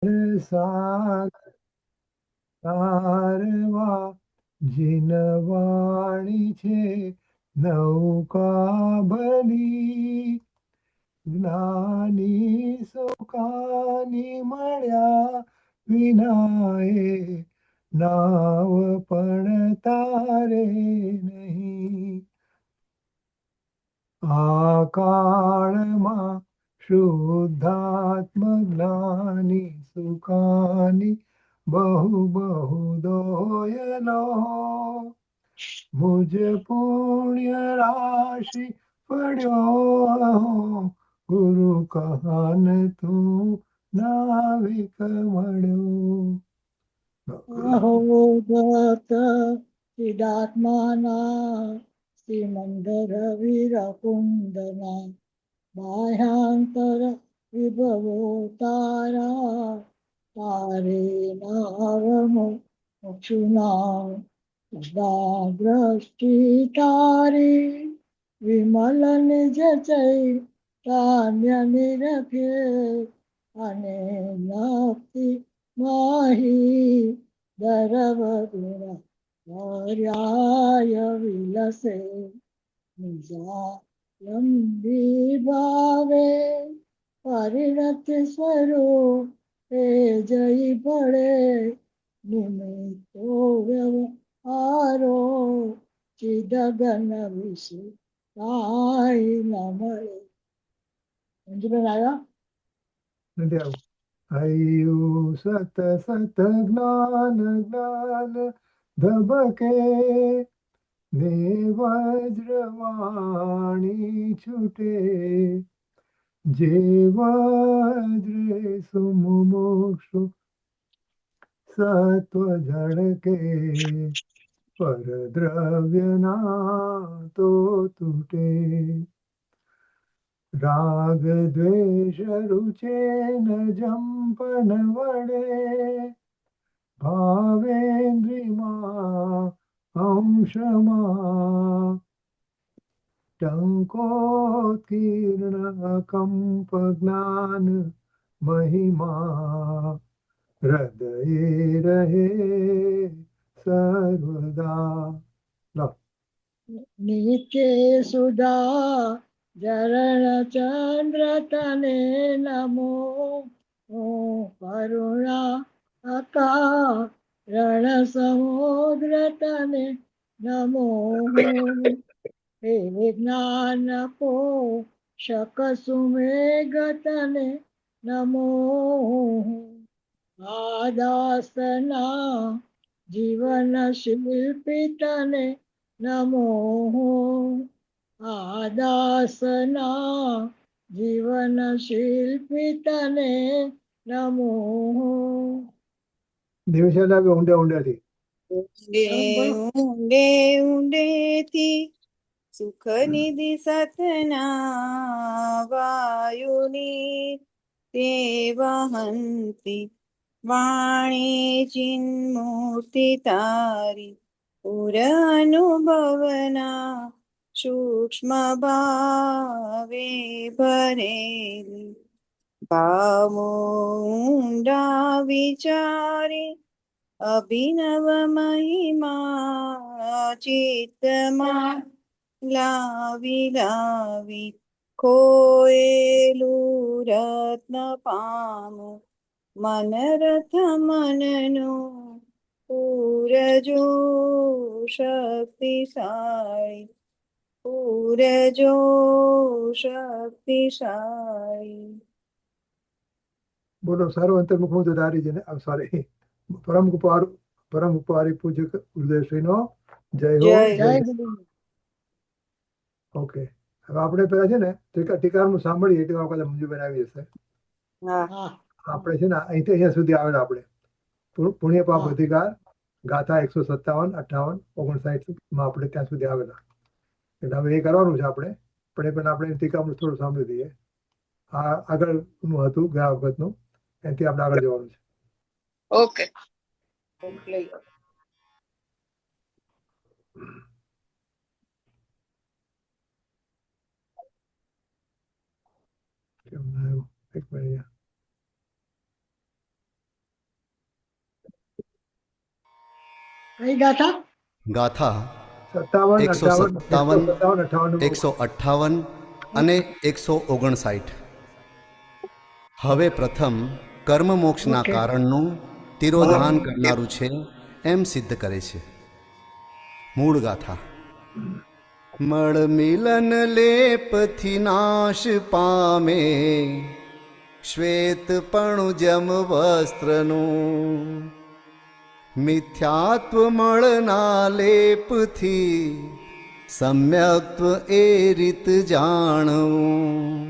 સાગર તારવા જીનવાણી છે નૌકા ભલી જ્ઞાની સુખાની મળ્યા વિનાએ નાવ પણ તારે નહીં. આ કાળમાં શુદ્ધાત્મ જ્ઞાની સુખાની બહુ બહુ દોયલો મુજ પુણ્ય રાશિ પડ્યો ગુરુ કહાન તું નાવિક મળ્યો. અહોગત ચિદાત્માના શ્રીમંદર વિરકુંદના બાહ્યાંતર વિભવો તારા તારે નાવમો અક્ષુના સદા દ્રષ્ટિ તારી વિમલ નિજ ચૈતન્ય નિરખે અને નક્તિ માહી દરવદુરા પર્યાય વિલસે નિજાલંબી ભાવે પરિણતિ સ્વરૂપે જઈ પડે નિમિત્તો વ્યવહારો ચિદગન વિશે કાંઈ ન મળે. મંજુબેન આવ્યા? નથી આવું. હૈયું સત સત જ્ઞાન જ્ઞાન ધબકે ને વજ્રવાણી છૂટે જે વજ્રે સુમુક્ષુ સત્વ ઝળકે પર દ્રવ્યના તો તૂટે રાગ દ્વેષ રૂચે ન જંપન વડે ભાવેન્દ્રિમાં અંશમાં ટંકોત્કીર્ણ કંપ જ્ઞાન મહિમા હૃદયે રહે સર્વદા. નીચે સુધા જરણ ચંદ્ર તને નમો કરુણા અકારણ સમુદ્ર તને નમો હે જ્ઞાન કો શક સુમેઘ તને નમો આદાસના જીવન શિલ્પી તને નમો આદાસના જીવન શિલ્પી તને નમો. ધીમે છે લાગે ઊંડે ઊંડેથી. ઊંડે ઊંડેથી સુખ નિધિ સતના વાયુની તે વહંતી વાણી ચિન્મૂર્તિ તારી પુર અનુભવના સૂક્ષ્મ ભાવે ભરેલી ભાવો ઊંડા વિચારી અભિનવ મહિમા ચિત્તમાં લાવી લાવી ખોયેલું રત્ન પામું મનરથ મનનું પૂરજો શક્તિશાળી પૂરજો શક્તિશાળી. બોલો સારું અંતર્મુખ હું તો ધારી છે ને સોરી પરમ ઉપકારી પૂજ્ય ગુરુદેવશ્રીનો જય હો. જય ગુરુ. ઓકે, હવે આપણે પેલા છે ને ટીકાનું સાંભળીએ એટલે વખતે મંજુબેન આવી જશે. હા આપણે છે ને અહીંથી અહીંયા સુધી આવેલા આપણે પુણ્ય પાપ હા. અધિકાર ગાથા 157, 58, 59 માં આપણે ત્યાં સુધી આવેલા. એટલે હવે એ કરવાનું છે આપણે, પણ એ પહેલા આપણે ટીકાનું થોડું સાંભળી દઈએ. આ આગળનું હતું ગયા વખતનું, એનાથી આપણે આગળ જવાનું છે. ઓકે. કેમ ના આવ્યું? એક મિનિટ. કઈ ગાથા? ગાથા 57, 157, 58, 158 અને 159. હવે પ્રથમ કર્મ મોક્ષના ઓકે. કારણનું તિરોધાન કરનારું છે એમ સિદ્ધ કરે છે. મૂળ ગાથા. મળ મિલન લેપથી નાશ પામે, શ્વેતપણું જમ વસ્ત્રનું, મિથ્યાત્વ મળના લેપથી સમ્યક્ત્વ એ રીત જાણવું.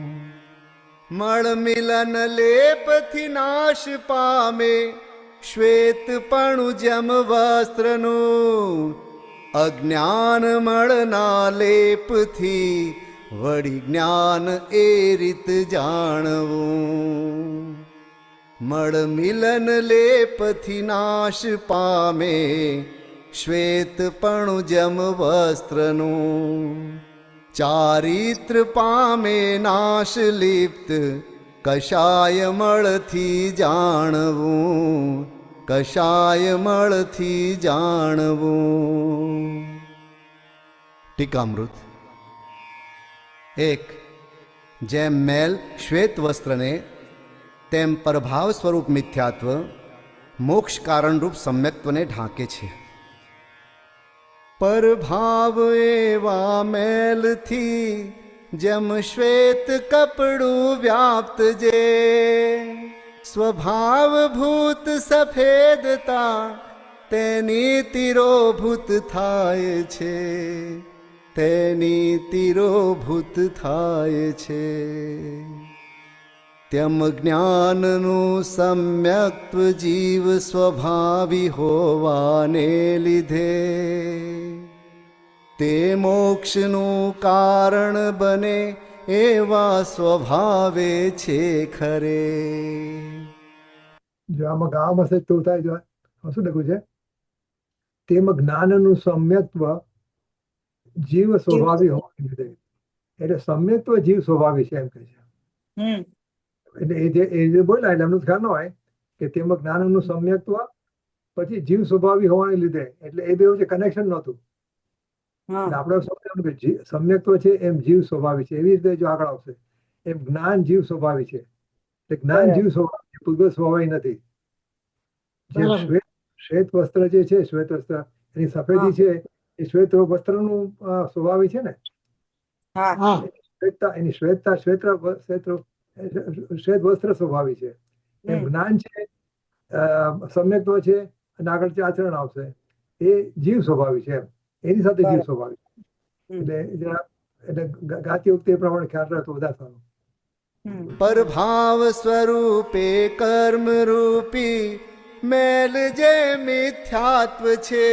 મળ મિલન લેપથી નાશ પામે, શ્વેતપણું જમ વસ્ત્રનું, અજ્ઞાન મળના લેપથી વળી જ્ઞાન એ રીત જાણવું. મળ મિલન લેપથી નાશ પામે, શ્વેતપણું જમ વસ્ત્રનું, ચારિત્ર પામે નાશ લિપ્ત, કશાય મળથી જાણવું, કશાય મળથી જાણવું. ટીકામૃત. 1. જેમ મેલ શ્વેત વસ્ત્રને તેમ પરભાવ સ્વરૂપ મિથ્યાત્વ મોક્ષ કારણરૂપ સમ્યક્ત્વને ઢાંકે છે. પરભાવ એવા મેલથી જેમ શ્વેત કપડું વ્યાપ્ત જે, સ્વભાવભૂત સફેદતા તેની તિરોભૂત થાય છે, તેની તિરોભૂત થાય છે. તેમ જ્ઞાનનું સમ્યક્ત્વ જીવ સ્વભાવી હોવાને લીધે તે મોક્ષનું કારણ બને એવા સ્વભાવે છે ખરે. જો આમાં ગાવામાં હશે તો થાય. જો આમાં શું લખ્યું છે? તેમ જ્ઞાનનું સમ્યક્ત્વ જીવ સ્વભાવી હોવાને લીધે. એટલે સમ્યક્ત્વ જીવ સ્વભાવી છે એમ કહે છે. હમ એટલે એ જે બોલ્યા એટલે એમનું ખ્યાલ ન હોય કે તેમાં જ્ઞાનનું સમ્યક્ત્વ પછી જીવ સ્વભાવી હોવાને લીધે, એટલે એ બે વચ્ચે કનેક્શન નહોતું. હા એટલે આપણે સમજવાનું કે સમ્યક્ત્વ છે એમ જીવ સ્વભાવી છે, એવી રીતે જો આગળ આવશે એમ જ્ઞાન જીવ સ્વભાવી છે. એટલે જ્ઞાન જીવ સ્વભાવી છે, પૂર્વ સ્વભાવી નથી. જે બરાબર. શ્વેત વસ્ત્ર જે છે, શ્વેત વસ્ત્ર એની સફેદી છે એ શ્વેત વસ્ત્રનું સ્વભાવી છે ને. હા હા શ્વેતતા એની શ્વેતતા શ્વેત વસ્ત્ર સ્વભાવી છે. એમ હમ. જ્ઞાન છે, સમ્યક્ત્વ છે અને આગળ જે આચરણ આવશે એ જીવ સ્વભાવી છે. એમ એની સાથે જીવ બરાબર. સ્વભાવી. હમ. એટલે ગાતી વખતે એ પ્રમાણે ખ્યાલ રાખતો વધારે સારું. હમ પરભાવ સ્વરૂપે કર્મ રૂપી મેલ જે મિથ્યાત્વ છે,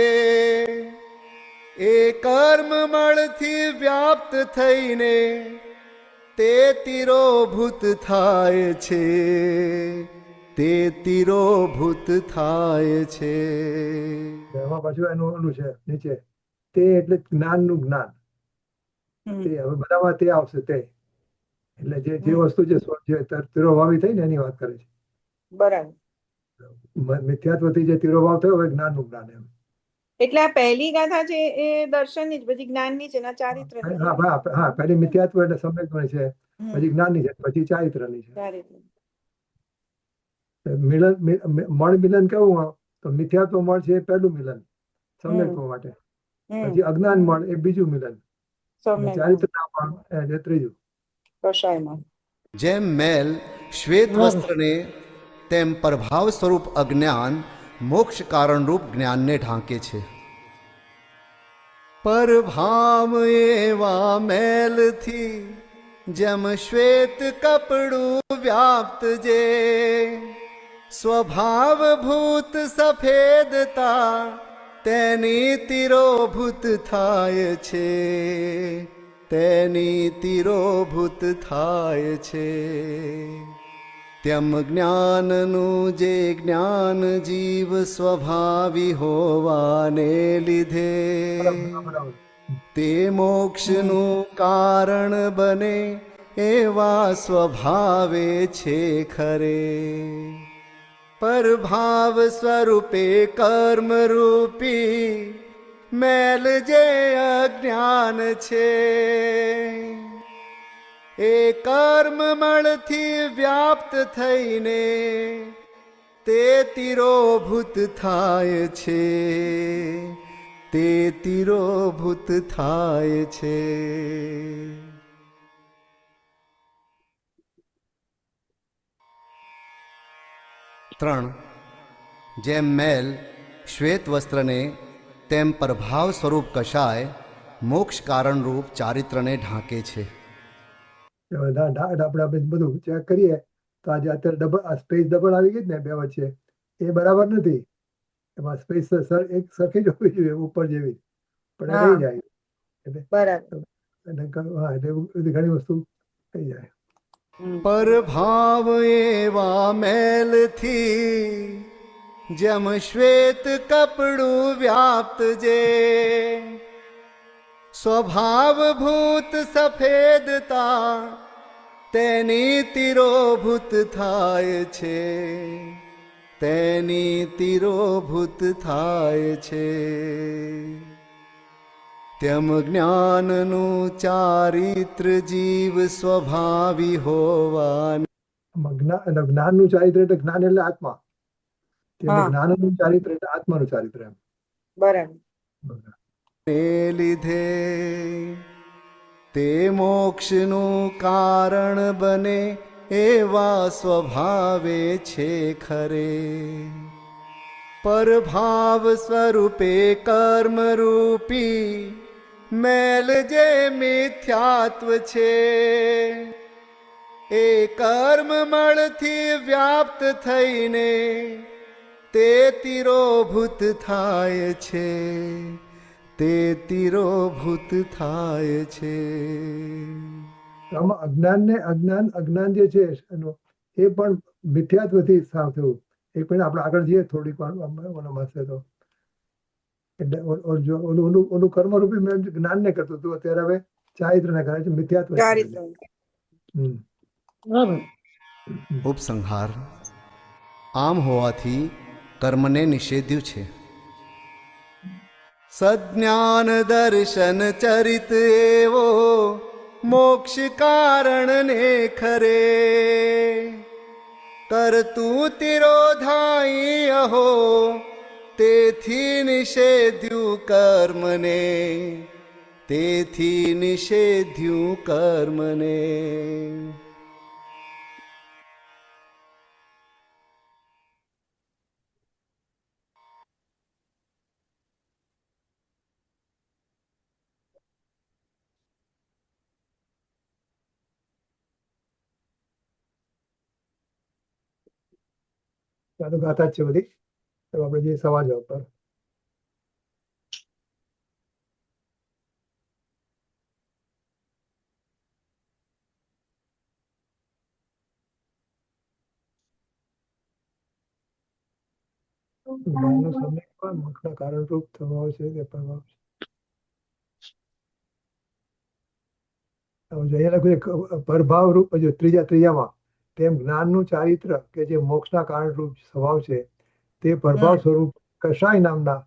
એ કર્મ મળથી વ્યાપ્ત થઈને તે તિરોભૂત થાય છે, તે તિરોભૂત થાય છે. એમાં પાછું એનું ઓલું છે નીચે, તે એટલે જ્ઞાનનું જ્ઞાન. હમ તે હવે બધામાં તે આવશે તે. એટલે જે વસ્તુ જે તિરોભાવી થઈ ને એની વાત કરે છે. બરાબર. મિથ્યાત્વથી જે તિરોભાવ થયો હવે જ્ઞાનનું જ્ઞાન એમ. એટલે આ પહેલી ગાથા છે એ દર્શનની જ, બધી જ્ઞાનની છે, ના ચારિત્રની છે. હા, પહેલી મિથ્યાત્વ એટલે સમ્યક્ત્વની છે, પછી જ્ઞાનની છે, પછી ચારિત્રની છે. ચારિત્ર. મિલન મળ મિલન કેવું હોય તો મિથ્યાત્વ મળ છે એ પહેલું મિલન સમ્યક્ત્વ માટે, પછી અજ્ઞાન મળ એ બીજું મિલન, અને સમ્યક ચારિત્રના મળ એ ત્રીજું. કષાયમાં. જેમ મેલ શ્વેત વસ્ત્રને તેમ પ્રભાવ સ્વરૂપ અજ્ઞાન મોક્ષ કારણરૂપ જ્ઞાનને ઢાંકે છે. પરભાવ એવા મેલથી જેમ શ્વેત કપડું વ્યાપ્ત જે, સ્વભાવભૂત સફેદતા તેની તિરોભૂત થાય છે, તેની તિરોભૂત થાય છે. તેમ જ્ઞાનનું જે જ્ઞાન જીવ સ્વભાવી હોવાને લીધે તે મોક્ષનું કારણ બને એવા સ્વભાવે છે ખરે. પરભાવ સ્વરૂપે કર્મ રૂપી મેલ જે અજ્ઞાન છે, એ કર્મ મળથી વ્યાપ્ત થઈને તે તિરોભૂત થાય છે, તે તિરોભૂત થાય છે. 3. જેમ મેલ શ્વેત વસ્ત્રને તેમ પ્રભાવ સ્વરૂપ કશાય મોક્ષ કારણરૂપ ચારિત્રને ઢાંકે છે. આપણે બધું ચેક કરીએ તો આજે અત્યારે ડબલ સ્પેસ ડબલ આવી ગઈ ને બે વચ્ચે, એ બરાબર નથી. એમાં સ્પેસ એક સરખી જ હોવી જોઈએ ઉપર જેવી, પણ એ રહી જાય. બરાબર. હા, એટલે બધી ઘણી વસ્તુ થઈ જાય. પરભાવ એવા મેલથી જેમ શ્વેત કપડું વ્યાપ્ત જે, સ્વભાવભૂત સફેદતા તેની તિરોભૂત થાય છે, તેની તિરોભૂત થાય છે. તેમ જ્ઞાનનું ચારિત્ર જીવ સ્વભાવી હોવાનું. જ્ઞાનનું ચારિત્ર એટલે જ્ઞાન એટલે આત્મા. હા. જ્ઞાનનું ચારિત્ર એટલે આત્માનું ચારિત્ર એમ. બરાબર. ને લીધે તે મોક્ષનું કારણ બને એવા સ્વભાવે છે ખરે. પરભાવ સ્વરૂપે કર્મ રૂપી મેલ જે મિથ્યાત્વ છે, એ કર્મ મળથી વ્યાપ્ત થઈને તે તિરોભૂત થાય છે, તે તિરોભૂત થાય છે. આમાં અજ્ઞાન જે છે એનો એ પણ મિથ્યાત્વથી સાવ થયું. એ પણ આપણે આગળ જઈએ થોડીક વાર મળશે તો, એટલે ઓલું કર્મરૂપી મેં જ્ઞાન ને કરતું હતું, અત્યારે હવે ચારિત્ર ને કરે છે, મિથ્યાત્વ. ચારિત્ર. બરાબર. ઉપસંહાર. આમ હોવાથી કર્મને નિષેધ્યું છે. સજ્ઞાન દર્શન ચરિત એવો મોક્ષ કારણને ખરે, કરતું તિરોધાઈ અહો તેથી નિષેધ્યું કર્મને, તેથી નિષેધ્યું કર્મને. તો ગાતા જ છે બધી. તો આપણે જે સવાલ જવાબ પર જ્ઞાનનો સમય પણ મોક્ષના કારણરૂપ સ્વભાવ છે કે પ્રભાવ છે. અહીંયા લખ્યું છે પ્રભાવ રૂપ, જો ત્રીજામાં તેમ જ્ઞાનનું ચારિત્ર કે જે મોક્ષના કારણરૂપ સ્વભાવ છે, તે પ્રભાવ સ્વરૂપ કશાય નામના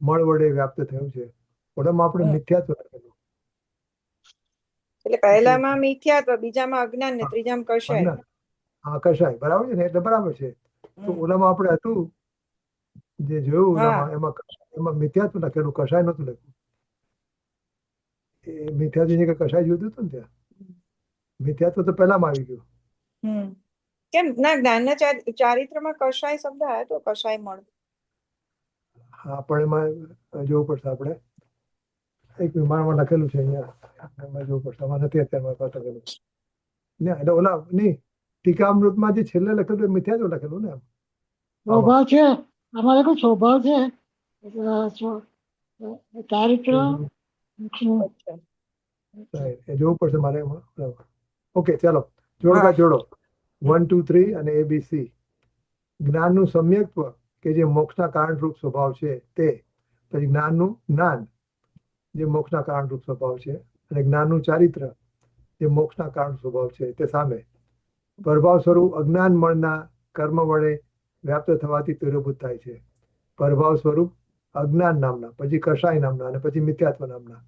મળ વડે વ્યાપ્ત થયું છે. ઓલામાં આપણે મિથ્યાત્વ લખેલું. એટલે પહેલામાં મિથ્યાત્વ, બીજામાં અજ્ઞાન ને ત્રીજામાં કશાય. હા, કશાય બરાબર છે ને, એટલે બરાબર છે. તો ઓલામાં આપણે હતું જે જોયું એમાં મિથ્યાત્વ લખેલું, કશાય નતું લખ્યું. એ મિથ્યાત્વ કે કશાય જોયું હતું ને, ત્યાં મિથ્યાત્વ તો પહેલામાં આવી ગયું. કેમ ના જ્ઞાનના ચારિત્રમાં કશાય શબ્દ આવ્યો તો, કશાય મળ. હા, પણ એમાં જોવું પડશે આપણે. એક વિમાનમાં લખેલું છે અહીંયા, એમાં જોવું પડશે. આમાં નથી અત્યારે મારી પાસે લખેલું. ના, એટલે ઓલા નહીં, ટીકામૃતમાં જે છેલ્લે લખેલું એ મિથ્યાત્વ લખેલું ને. સ્વભાવ છે, આમાં લખું સ્વભાવ છે, ચારિત્ર. એ જોવું પડશે મારે એમાં. ઓકે, ચાલો જોડો 1, 2, 3 અને ABC. જ્ઞાનનું સમ્યક્ત્વ કે જે મોક્ષના કારણરૂપ સ્વભાવ છે તે, પછી જ્ઞાનનું જ્ઞાન જે મોક્ષના કારણરૂપ સ્વભાવ છે, અને જ્ઞાનનું ચારિત્ર જે મોક્ષના કારણ સ્વભાવ છે તે સામે પ્રભાવ સ્વરૂપ અજ્ઞાન મળના કર્મ વડે વ્યાપ્ત થવાથી તિરોભૂત થાય છે. પ્રભાવ સ્વરૂપ અજ્ઞાન નામના, પછી કષાય નામના અને પછી મિથ્યાત્વ નામના.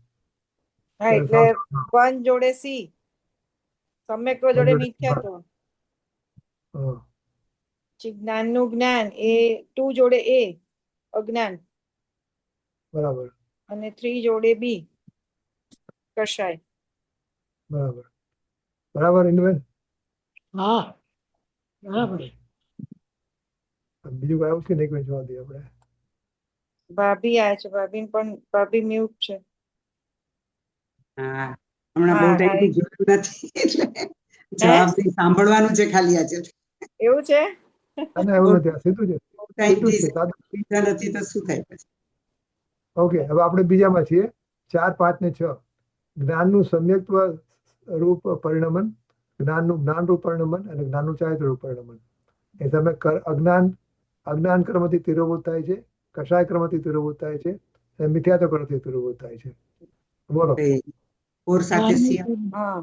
હા એટલે 1 જોડે સી, સમ્યક્ત્વ જોડે જોડે મિથ્યાત્વ, હા, પછી જ્ઞાનનું જ્ઞાન એ 2 જોડે એ અજ્ઞાન, બરાબર અને 3 જોડે બી કષાય. બરાબર બરાબર ઇન્દુબેન? હા બરાબર છે. બીજું કઈ આવશે નહીં, કોઈ જોવા દઈએ આપણે. ભાભી આવે છે, ભાભી મ્યુટ છે. હા, હમણાં બહુ હા, ટાઈમથી જોયું નથી એટલે જવાબ નહીં, સાંભળવાનું છે ખાલી આજે. એવું છે. અને એવું નથી, આ સીધું છે, બહુ સીધું જ ટાઈમથી છે, સાદું. લીધા નથી તો શું થાય પછી? ઓકે, હવે આપણે બીજામાં છીએ 4, 5 ને 6. જ્ઞાનનું સમ્યક્ત્વ રૂપ પરિણમન, જ્ઞાનનું જ્ઞાન રૂપ પરિણમન અને જ્ઞાનનું ચારિત્ર રૂપ પરિણમન. એ તમે અજ્ઞાન કર્મથી તિરોભૂત થાય છે, કષાય કર્મથી તિરોભૂત થાય છે અને મિથ્યાત્વ કર્મથી તિરોભૂત થાય છે. બોલો. એ ઓર સાથે સી હા,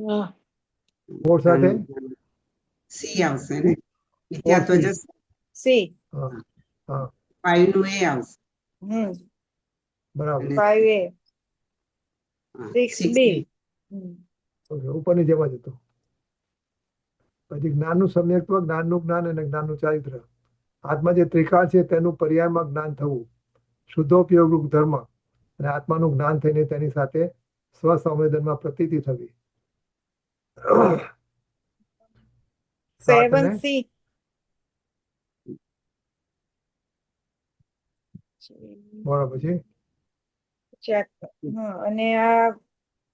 હા, મોર સાથે સી આવશે ને? મિથ્યાત્વ સી. જશે, સી. હા હા 5 નું એ આવશે બરાબર. અને 5 એ હા, 6 6 બી. ઓકે, ઉપરની જેમ જ હતું. પછી જ્ઞાનનું સમ્યક્ત્વ, જ્ઞાનનું જ્ઞાન અને જ્ઞાનનું ચારિત્ર. આત્મા જે ત્રિકાળ છે તેનું પર્યાયમાં જ્ઞાન થવું, શુદ્ધોપયોગ ધર્મ અને આત્માનું જ્ઞાન થઈને તેની સાથે સ્વસંવેદનમાં પ્રતીતિ થવી. 7 7 ને સી. બોલો પછી. હા, અને આ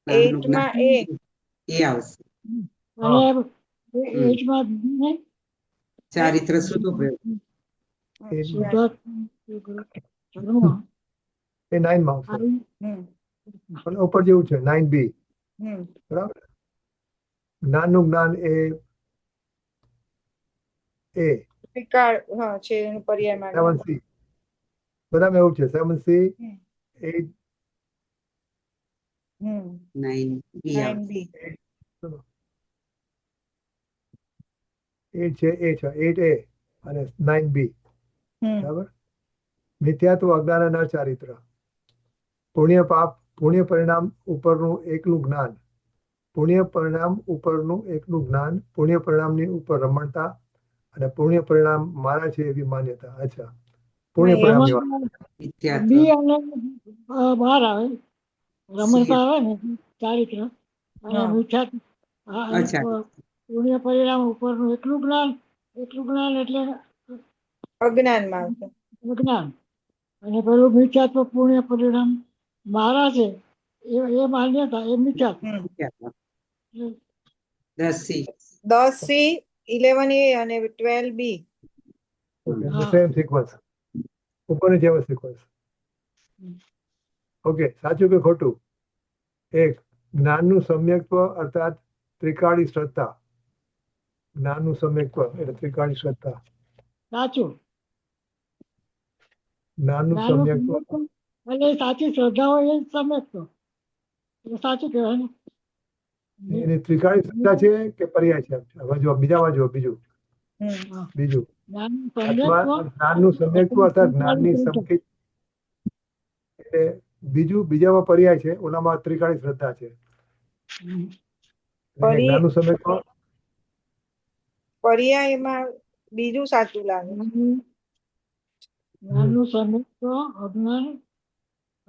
જ્ઞાનનું 8 માં એ એ આવશે. અને એજમાં નહીં ચારિત્ર શુદ્ધ પ્રયોગ. ધર્મ એ 9 માં આવશે. હમ, અને ઉપર જેવું છે 9B. હમ, બરાબર. જ્ઞાનનું જ્ઞાન એ ત્રિકાળ, હા છે એનું પર્યાયમાં જ્ઞાન. 7C. બધામાં એવું છે 7C, 8 હમ, 9 બી 9 આવશે. બી. 8 છે, 8A અને 9B. હમ, બરાબર. મિથ્યાત્વ, અજ્ઞાન અને અચારિત્ર. પુણ્ય પાપ, પુણ્ય પરિણામ ઉપરનું એકલું જ્ઞાન, પુણ્ય પરિણામ ઉપરનું એકલું જ્ઞાન, પુણ્ય પરિણામની ઉપર રમણતા અને પુણ્ય પરિણામ મારા છે એવી માન્યતા. અચ્છા, પુણ્ય હા, પરિણામની વાત. એમાં મિથ્યાત્વ. બી અને બહાર આવે, રમણતા સી. આવે ને ચારિત્ર અને હા. મિથ્યાત્વ. અચ્છા. પુણ્ય પરિણામ ઉપરનું એટલું જ્ઞાન એટલે અજ્ઞાનમાં આવશે. અજ્ઞાન. અને પેલું મિથ્યાત્વ પુણ્ય પરિણામ મારા છે એ માન્યતા, એ મિથ્યાત્વ. હમ. મિથ્યાત્વ. 10 સી. 10 સી, 11 એ અને 12 બી. હા. સેમ સિક્વન્સ, ઉપરની જેવો સિક્વન્સ. ઓકે, સાચું કે ખોટું? 1. જ્ઞાનનું સમ્યક્ત્વ અર્થાત ત્રિકાળી શ્રદ્ધા. જ્ઞાનનું સમ્યક્ત્વ એટલે ત્રિકાળી શ્રદ્ધા. સાચું. જ્ઞાનનું જ્ઞાનનું સમ્યક્ત્વ સમ્યક્ત્વ એટલે સાચી શ્રદ્ધા હોય એ સમ્યક્ત્વ, એ સાચું કહેવાય ને. એની ત્રિકાળી શ્રદ્ધા છે કે પર્યાય છે? હવે જો બીજામાં જુઓ, બીજું હમ, બીજું જ્ઞાનનું અથવા સમ્યક્ત્વ જ્ઞાનનું સમ્યક્ત્વ અર્થાત જ્ઞાનની સમકિત એટલે બીજામાં પર્યાય છે, ઓલામાં ત્રિકાળી શ્રદ્ધા છે. એટલે જ્ઞાનનું સમ્યક્ત્વ પર્યાયમાં બીજું સાચું લાગે છે. જ્ઞાનનું સમ્યક્ત્વ, અજ્ઞાન,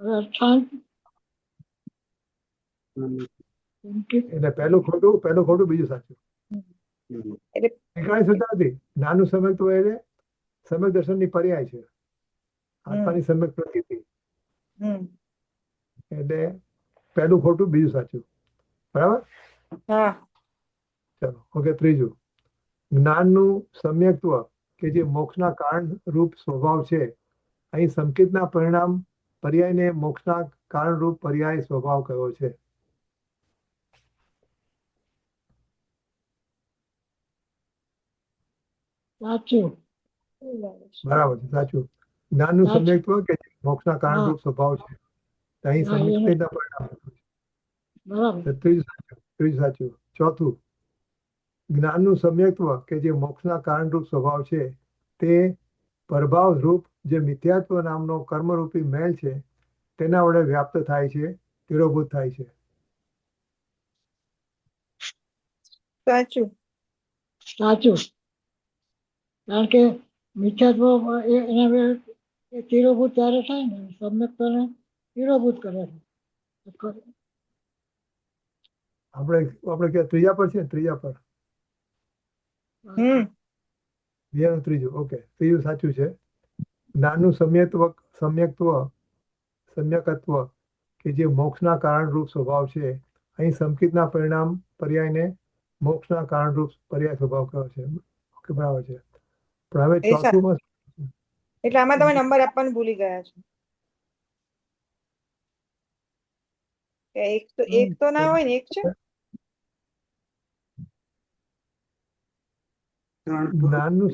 અર્થાંત, સંકેત. એટલે પહેલું ખોટું બીજું સાચું. એટલે ત્રિકાળી શ્રદ્ધા નથી. જ્ઞાનનું સમ્યક્ત્વ એટલે સમ્યક દર્શનની પર્યાય છે, આત્માની સમ્યક પ્રતીતિ. હમ, એટલે પહેલું ખોટું બીજું સાચું. બરાબર. હા. ચલો, ઓકે. ત્રીજું, જ્ઞાનનું સમ્યક્ત્વ કે જે મોક્ષના કારણ રૂપ સ્વભાવ છે. અહીં સંકેતના પરિણામ પર્યાયને મોક્ષના કારણ રૂપ પર્યાય સ્વભાવ કયો છે? સાચું. બરાબર છે, સાચું. જ્ઞાનનું સાચું. સમ્યક્ત્વ કે જે મોક્ષના કારણ રૂપ સ્વભાવ છે. અહીં હા, એને સંકેતના પરિણામ. બરાબર. ત્રીજું સાચું. ચોથું, જ્ઞાનનું સમ્યક્ત્વ કે જે મોક્ષના કારણરૂપ સ્વભાવ છે. તે પ્રભાવ રૂપ જે મિથ્યાત્વ નામનો કર્મરૂપી મેલ છે તેના વડે વ્યાપ્ત થાય છે, તિરોભૂત થાય છે. સાચું. સાચું. કારણ કે મિથ્યાત્વ એના એ તિરોભૂત ત્યારે થાય ને સમ્યક્તને તિરોભૂત કરે છે. આપણે કે ત્રીજા પર છે, ત્રીજા પર હમ બીજાનું ત્રીજું. ઓકે, ત્રીજું સાચું છે. જ્ઞાનનું સમ્યકત્વ કે જે મોક્ષના કારણરૂપ સ્વભાવ છે, અહીં સંકિતના પરિણામ પર્યાયને મોક્ષના કારણરૂપ પર્યાય સ્વભાવ કહે છે. ઓકે, બરાબર છે. પણ હવે એ સા- ચોથુંમાં એટલે આમાં તમે નંબર આપવાનું ભૂલી ગયા છો. કે એક તો ના હોય ને, એક છે. 3 જ્ઞાનનું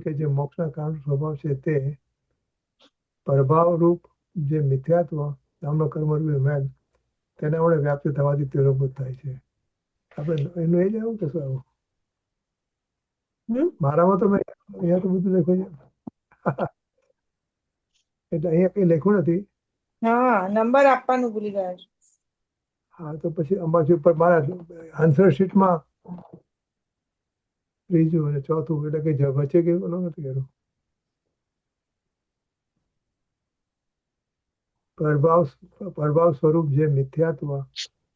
કે જે મોક્ષના કારણ સ્વભાવ છે તે પ્રભાવરૂપ જે મિથ્યાત્વ નામનો કર્મરૂપી મેલ તેના વડે વ્યાપ્ત થવાથી તિરોભૂત થાય છે. આપણે એનું એ જ આવું કે શું આવું? હમ મારામાં તો મેં અહીંયા તો બધું લખ્યું છે. એટલે અહીંયા કઈ લખ્યું નથી. હા, નંબર આપવાનું ભૂલી ગયા છો. હા, તો પછી અંબાજી ઉપર મારા આન્સર શીટમાં ત્રીજું અને ચોથું એટલે કે વચ્ચે કે ઓલો નથી કર્યું. પ્રભાવ સ્વરૂપ જે મિથ્યાત્વ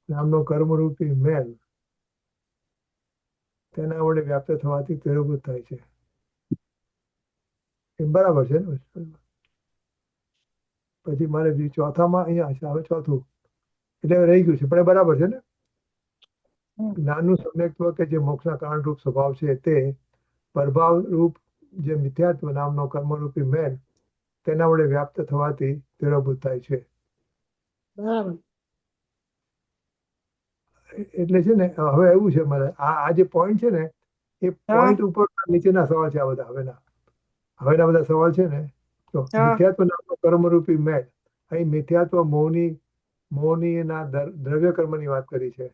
નામનો કર્મરૂપી મેલ તેના વડે વ્યાપ્ત થવાથી તિરોભૂત થાય છે. એ બરાબર છે ને? પછી મારે ચોથામાં અહીંયા છે, હવે ચોથું એટલે રહી ગયું છે, પણ એ બરાબર છે ને? હમ. જ્ઞાનનું સમ્યક્ત્વ કે જે મોક્ષના કારણરૂપ સ્વભાવ છે તે પ્રભાવ રૂપ જે મિથ્યાત્વ નામનો કર્મરૂપી મેલ તેના વડે વ્યાપ્ત થવાથી તિરોભૂત થાય છે. બરાબર. એટલે છે ને, હવે એવું છે મારે આ જે પોઈન્ટ છે ને એ પોઈન્ટ ઉપર નીચેના સવાલ છે. આ બધા હવેના બધા સવાલ છે ને, તો હા. મિથ્યાત્વ નામનો કર્મરૂપી મેલ, અહીં મિથ્યાત્વ મોહનીના દ્રવ્ય કર્મની વાત કરી છે.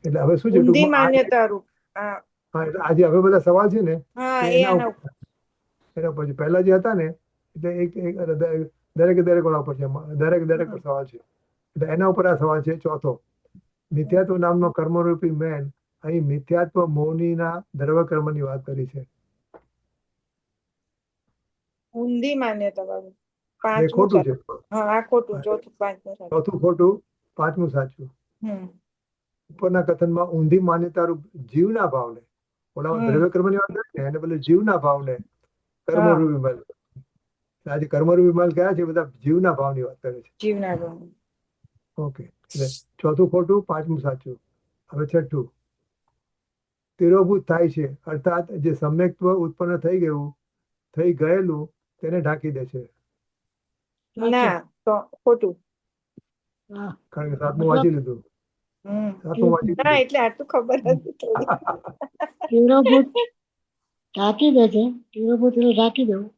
એટલે હવે શું છે ઊંધી ટૂંકમાં માન્યતા રૂપ. હા હા, એટલે આજે હવે બધા સવાલ છે ને હા, એ એ એના આના ઉપર પછી પહેલા જે હતા ને એટલે દરેકે દરેક ઓલા ઉપર છે, દરેક પર સવાલ છે. એટલે એના ઉપર આ સવાલ છે ચોથો. મિથ્યાત્વ નામનો કર્મરૂપી મેલ, અહીં મિથ્યાત્વ મોહનીના દ્રવ્ય કર્મની વાત કરી છે. ઊંધી માન્યતા વાળું. એ પાંચમું ખોટું છે. સાચું. હા, આ ખોટું. ચોથું, પાંચમું સાચું. ચોથું ખોટું, પાંચમું સાચું. હમ ઉપરના કથનમાં ઊંધી માન્યતારૂપ જીવના ભાવને, ઓલામાં દ્રવ્ય કર્મની વાત કરી ને એને બદલે જીવના ભાવને કર્મરૂપી મેલ. આજે કર્મરૂપી મેલ કયા છે? બધા જીવના ભાવની વાત કરે છે. જીવના ભાવ. ઓકે, એટલે ચોથું ખોટું, પાંચમું સાચું. હવે છઠ્ઠું, તિરોભૂત થાય છે અર્થાત જે સમ્યક્ત્વ ઉત્પન્ન થઈ ગયેલું તેને ઢાંકી દે છે. ના, તો ખોટું. હા. કારણ કે સાતમું વાંચી લીધું. સાતમું વાંચી ના, એટલે આટલું ખબર હતી થોડી. તિરોભૂત ઢાંકી દે છે. તિરોભૂત એટલે ઢાંકી દેવું.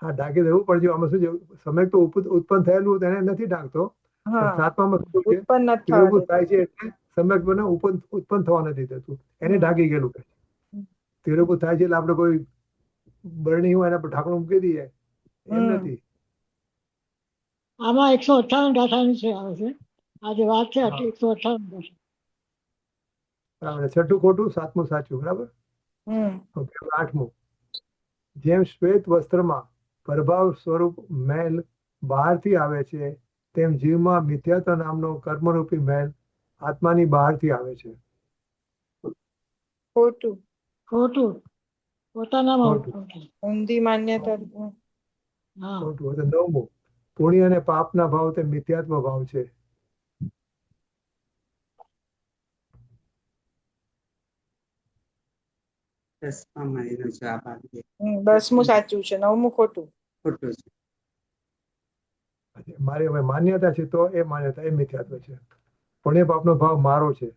હા, ઢાંકી દેવું. પણ જો આમાં શું છે, સમ્યક્ત્વ ઉત્પન્ન થયેલું તેને નથી ઢાંકતો. પણ હા, સાતમામાં શું છે, ઉત્પન્ન નથી થવા તિરોભૂત દેતું. થાય છે એટલે સમ્યક્ત્વને ઉત્પન્ન થવા નથી દેતું, એને ઢાંકી ગયેલું કહે છે. તિરોભૂત થાય છે એટલે આપણે કોઈ બરણી હોય એના પર ઢાંકણું મૂકી દઈએ એમ નથી. આમાં 158 ગાથાની છે આવે છે. આ જે વાત છે હા. આટલી 158 ગાથા. બરાબર. છઠ્ઠું ખોટું, સાતમું સાચું. બરાબર. હમ ઓકે, હવે આઠમું, જેમ શ્વેત વસ્ત્રમાં પ્રભાવ સ્વરૂપ મેલ બહારથી આવે છે તેમ જીવમાં મિથ્યાત્વ નામનો કર્મરૂપી મેલ આત્માની બહારથી આવે છે. ખોટું. ખોટું. પોતાનામાં ખોટું. ઉત્પન્ન થાય. ઊંધી માન્યતા. હા. ખોટું. હવે નવમું, પુણ્ય અને પાપના ભાવ તે મિથ્યાત્વ ભાવ છે. દસમામાં એનો જવાબ આપીએ. 10મું સાચું છે, 9મું ખોટું. ખોટું છે. મારી હવે માન્યતા છે તો એ માન્યતા એ મિથ્યાત્વ છે. પુણ્ય પાપનો ભાવ મારો છે.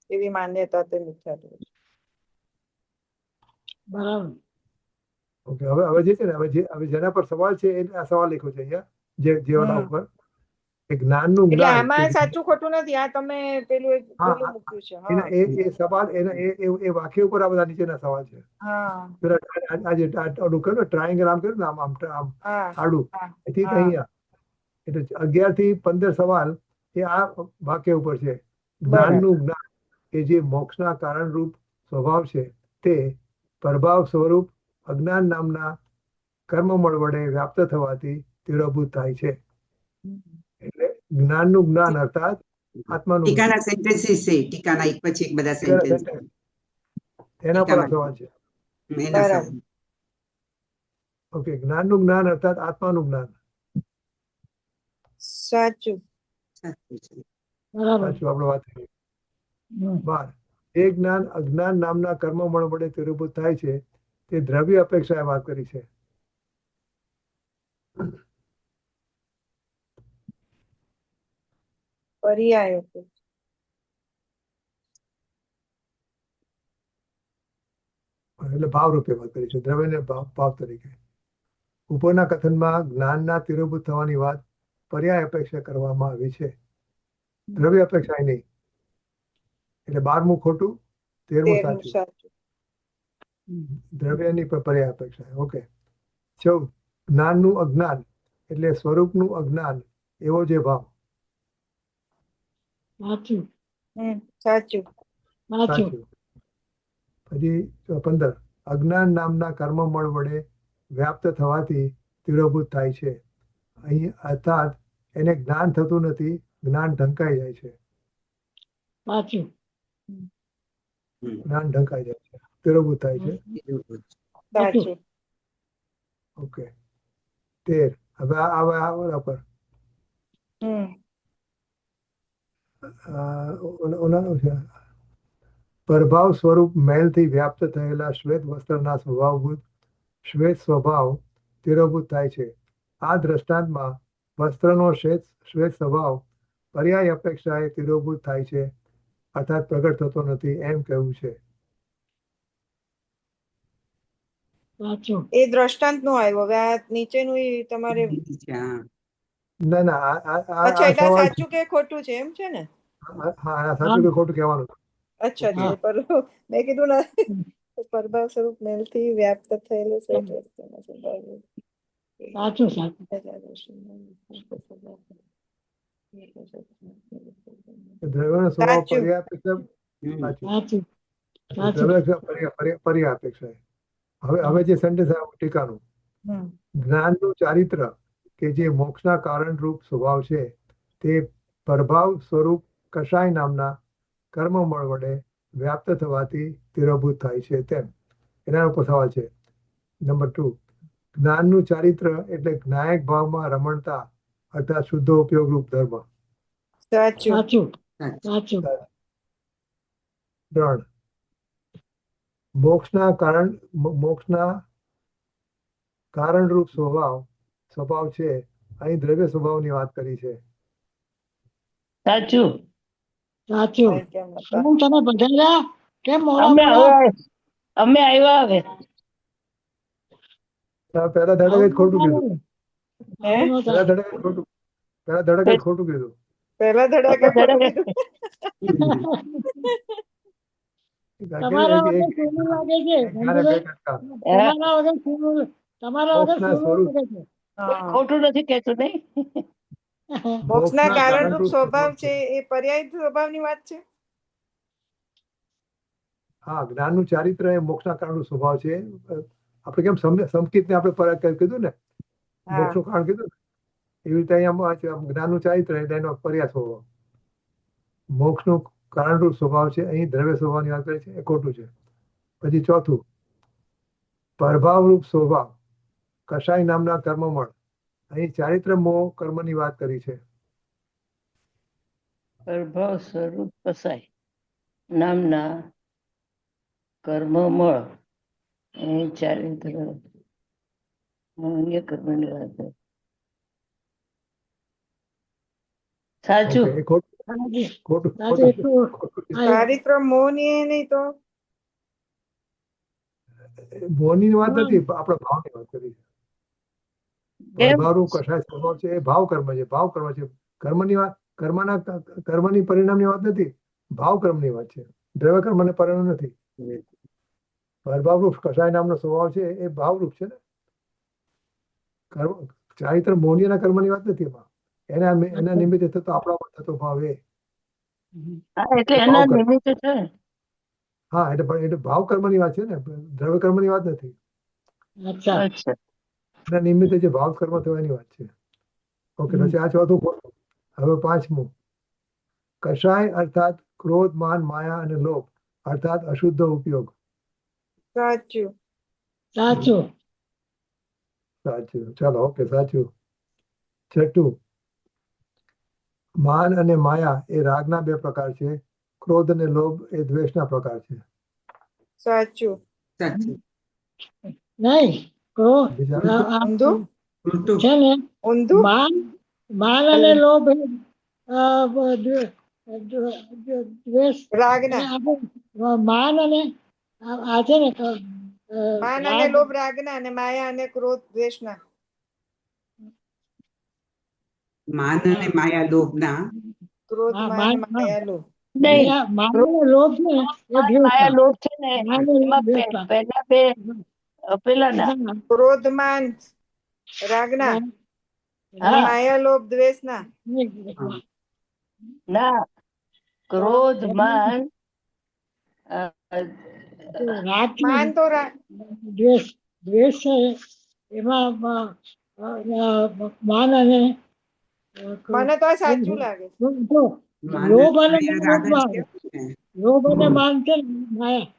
એવી માન્યતા તે મિથ્યાત્વ છે. બરાબર. ઓકે, હવે જે છે ને, હવે જેના પર સવાલ છે એ આ સવાલ લખ્યો છે અહીંયા જે ઓલા ઉપર એ જ્ઞાનનું એટલે જ્ઞાન આમાં કે સાચું ખોટું નથી, આ તમે પેલું એક હા, પેલું મૂક્યું છે. એના હા એ સવાલ એના એ વાક્ય ઉપર આ બધા નીચેના સવાલ છે. હા પેલા આજે ઓલું કર્યું ટ્રાયંગલ આમ કર્યું ને આમ આમ આમ હા આડું હા એથી હા. અહીંયા એટલે 11 થી 15 સવાલ એ આ વાક્ય ઉપર છે. બરાબર. જ્ઞાનનું જ્ઞાન કે જે મોક્ષના કારણરૂપ સ્વભાવ છે તે પ્રભાવ સ્વરૂપ અજ્ઞાન નામના કર્મમળ વડે વ્યાપ્ત થવાથી તિરોભૂત થાય છે. એટલે જ્ઞાનનું જ્ઞાન અર્થાત આત્માનું જ્ઞાન. ટીકાના સેન્ટેન્સીસ છે, ટીકાના એક પછી એક બધા ટીકાના સેન્ટેન્સ sentence. એના પર આ સવાલ છે. એના બરાબર. સવાલ. ઓકે, જ્ઞાનનું જ્ઞાન અર્થાત આત્માનું જ્ઞાન. સાચું. સાચું છે. બરાબર. સાચું આપણે વાત કરી. હમ. 12 એ જ્ઞાન અજ્ઞાન નામના કર્મમળ વડે તિરોભૂત થાય છે તે દ્રવ્ય અપેક્ષાએ વાત કરી છે. પર્યાય હતો. એટલે ભાવ રૂપે વાત કરી છે, દ્રવ્યને ભાવ તરીકે. ઉપરના કથનમાં જ્ઞાનના તિરોભૂત થવાની વાત પર્યાય અપેક્ષા કરવામાં આવી છે, દ્રવ્ય અપેક્ષા નહીં. એટલે 12મું ખોટું, 13મું 13 સાચું. સાચું. દ્રવ્યની પર્યાય અપેક્ષા. ઓકે. 14 જ્ઞાનનું અજ્ઞાન એટલે સ્વરૂપનું અજ્ઞાન એવો જે ભાવ. સાચું. સાચું. સાચું. સાચું. પછી 15 અજ્ઞાન નામના કર્મમળ વડે વ્યાપ્ત થવાથી તિરોભૂત થાય છે. અહીં અર્થાત એને જ્ઞાન થતું નથી, જ્ઞાન ઢંકાઈ જાય છે. સાચું. જ્ઞાન ઢંકાઈ જાય છે, તિરોભૂત થાય છે. સાચું. ઓકે. 13 હવે આ બરાબર હમ ઓલાનું છે. પ્રભાવ સ્વરૂપ મેલથી વ્યાપ્ત થયેલા શ્વેત વસ્ત્રના સ્વભાવભૂત શ્વેત સ્વભાવ તિરોભૂત થાય છે. આ દ્રષ્ટાંતમાં વસ્ત્રનો શ્વેત સ્વભાવ પર્યાય અપેક્ષાએ તિરોભૂત થાય છે, અર્થાત પ્રગટ થતો નથી એમ કહેવું છે. સાચું. એ દ્રષ્ટાંત નો આવ્યો. હવે આ નીચેનું ઈ તમારે ના ના અચ્છા આ એટલે આ સવાલ સાચું કે ખોટું છે એમ છે ને? હા આ સાચું કે ખોટું કહેવાનું. અચ્છા હા. પર મેં કીધું ને પ્રભાવ સ્વરૂપ મેલથી વ્યાપ્ત થયેલું છે. સાચું. સાચું. દ્રવ્યનો સ્વભાવ સાચું. પર્યાય અપેક્ષા સાચું. સાચું. પર્યાય અપેક્ષા. હવે જે સેન્ટેન્સ આવ્યું ટીકાનું, જ્ઞાનનું ચારિત્ર કે જે મોક્ષના કારણરૂપ સ્વભાવ છે તે પ્રભાવ સ્વરૂપ કષાય નામના કર્મમળ વડે વ્યાપ્ત થવાથી તિરોભૂત થાય છે તેમ. એના ઉપર સવાલ છે. નંબર 2 જ્ઞાનનું ચારિત્ર એટલે જ્ઞાયક ભાવમાં રમણતા અર્થાત શુદ્ધ ઉપયોગ રૂપ ધર્મ. સાચું. સાચું. સાચું. 3 મોક્ષના કારણરૂપ સ્વભાવ છે, અહીં દ્રવ્ય સ્વભાવની વાત કરી છે. સાચું. સાચું. કેમ હતા? શું તમે બધાયા કેમ મોડા અમે મોડા? હવે અમે આવ્યા હવે. પહેલા ધડક જ ખોટું કીધું. હે? પહેલા ધડક જ ખોટું કીધું. પહેલા ધડાકે ખોટું કીધું. તમારા વગર કેવું લાગે છે? તમારા વગર કેવું મોક્ષના સ્વરૂપ. લાગે છે? હા. ખોટું નથી કહેતું નહીં. મોક્ષના કારણરૂપ કારણરૂપ સ્વભાવ છે એ પર્યાય સ્વભાવની વાત છે. હા, જ્ઞાનનું ચારિત્ર એ મોક્ષના કારણનો સ્વભાવ છે. આપણે કેમ સંકિતને આપણે કીધું ને, હા. મોક્ષનું કારણ કીધું ને, એવી રીતે અહીંયા જ્ઞાનનું ચારિત્ર એટલે એનો પર્યાય સ્વભાવ. મોક્ષનું કારણરૂપ સ્વભાવ છે, અહીં દ્રવ્ય સ્વભાવની વાત કરી છે એ ખોટું છે. પછી 4 પ્રભાવરૂપ સ્વભાવ કષાય નામના કર્મમળ, અહીં ચારિત્ર મોહ કર્મની વાત કરી છે. પ્રભાવ સ્વરૂપ કસાય નામના કર્મમળ અહીં ચારિત્ર મોહનીય કર્મની વાત છે. સાચું. ઓકે, એ ખોટું ખોટું ખોટું. ચારિત્ર મોહની એ નહીં તો મોહની વાત નથી, આપણા ભાવની વાત કરી છે. કેમ? પ્રભાવરૂપ કષાય સ્વભાવ છે એ ભાવ કર્મ છે. ભાવ કર્મ છે, કર્મની પરિણામની વાત નથી, ભાવ કર્મની વાત છે. દ્રવ્ય કર્મને પરિણામ નથી. પ્રભાવરૂપ કસાય નામનો સ્વભાવ છે એ ભાવરૂપ છે ને. કર્મ ચારિત્ર મૌનીના કર્મની વાત નથી એમાં. એના નિમિત્તે થતો આપણામાં થતો ભાવ એ. હા એટલે એના ભાવ કર્મ. નિમિત્તે છે. હા એટલે ભાવ કર્મની વાત છે ને, દ્રવ્ય કર્મની વાત નથી. અચ્છા અચ્છા. એના નિમિત્તે જે ભાવ કર્મ થયો એની વાત છે. ઓકે, પછી આ ચોથું ખોટું. હવે પાંચમું, કષાય અર્થાત ક્રોધ, માન, માયા અને લોભ અર્થાત અશુદ્ધ ઉપયોગ. સાચું. સાચું સાચું, ચાલો ઓકે, સાચું. છઠ્ઠું, માન અને માયા એ રાગના બે પ્રકાર છે, ક્રોધ અને લોભ એ દ્વેષના પ્રકાર છે. સાચું. સાચું. નહીં ક્રોધ બીજા ઊંધું. ઉલટું. છે ને ઊંધું. માન માન અને લોભ એ, દ્વેષ રાગના. માન અને આ છે ને માન અને રાગ લોભ રાગના અને માયા અને ક્રોધ દ્વેષના. માન અને માયા લોભના. ક્રોધ, હા, માન, માન માયા, લોભ. નહીં, માન અને લોભ છે ને એ માયા દ્વેષના. લોભ છે ને માન અને લોભ એમાં દ્વેષના. પહેલા બે પેલાના. ક્રોધ, માન રાગના અને હા માયા, લોભ દ્વેષના. ના, ક્રોધ માન રાગ માન તો દ્વેષ દ્વેષ છે એમાં માન અને મને તો આ સાચું લાગે. માન લોભ અને અને માયા રાગ જ લોભમાં કહેવાય ને. લોભ અને માન છે ને, માયા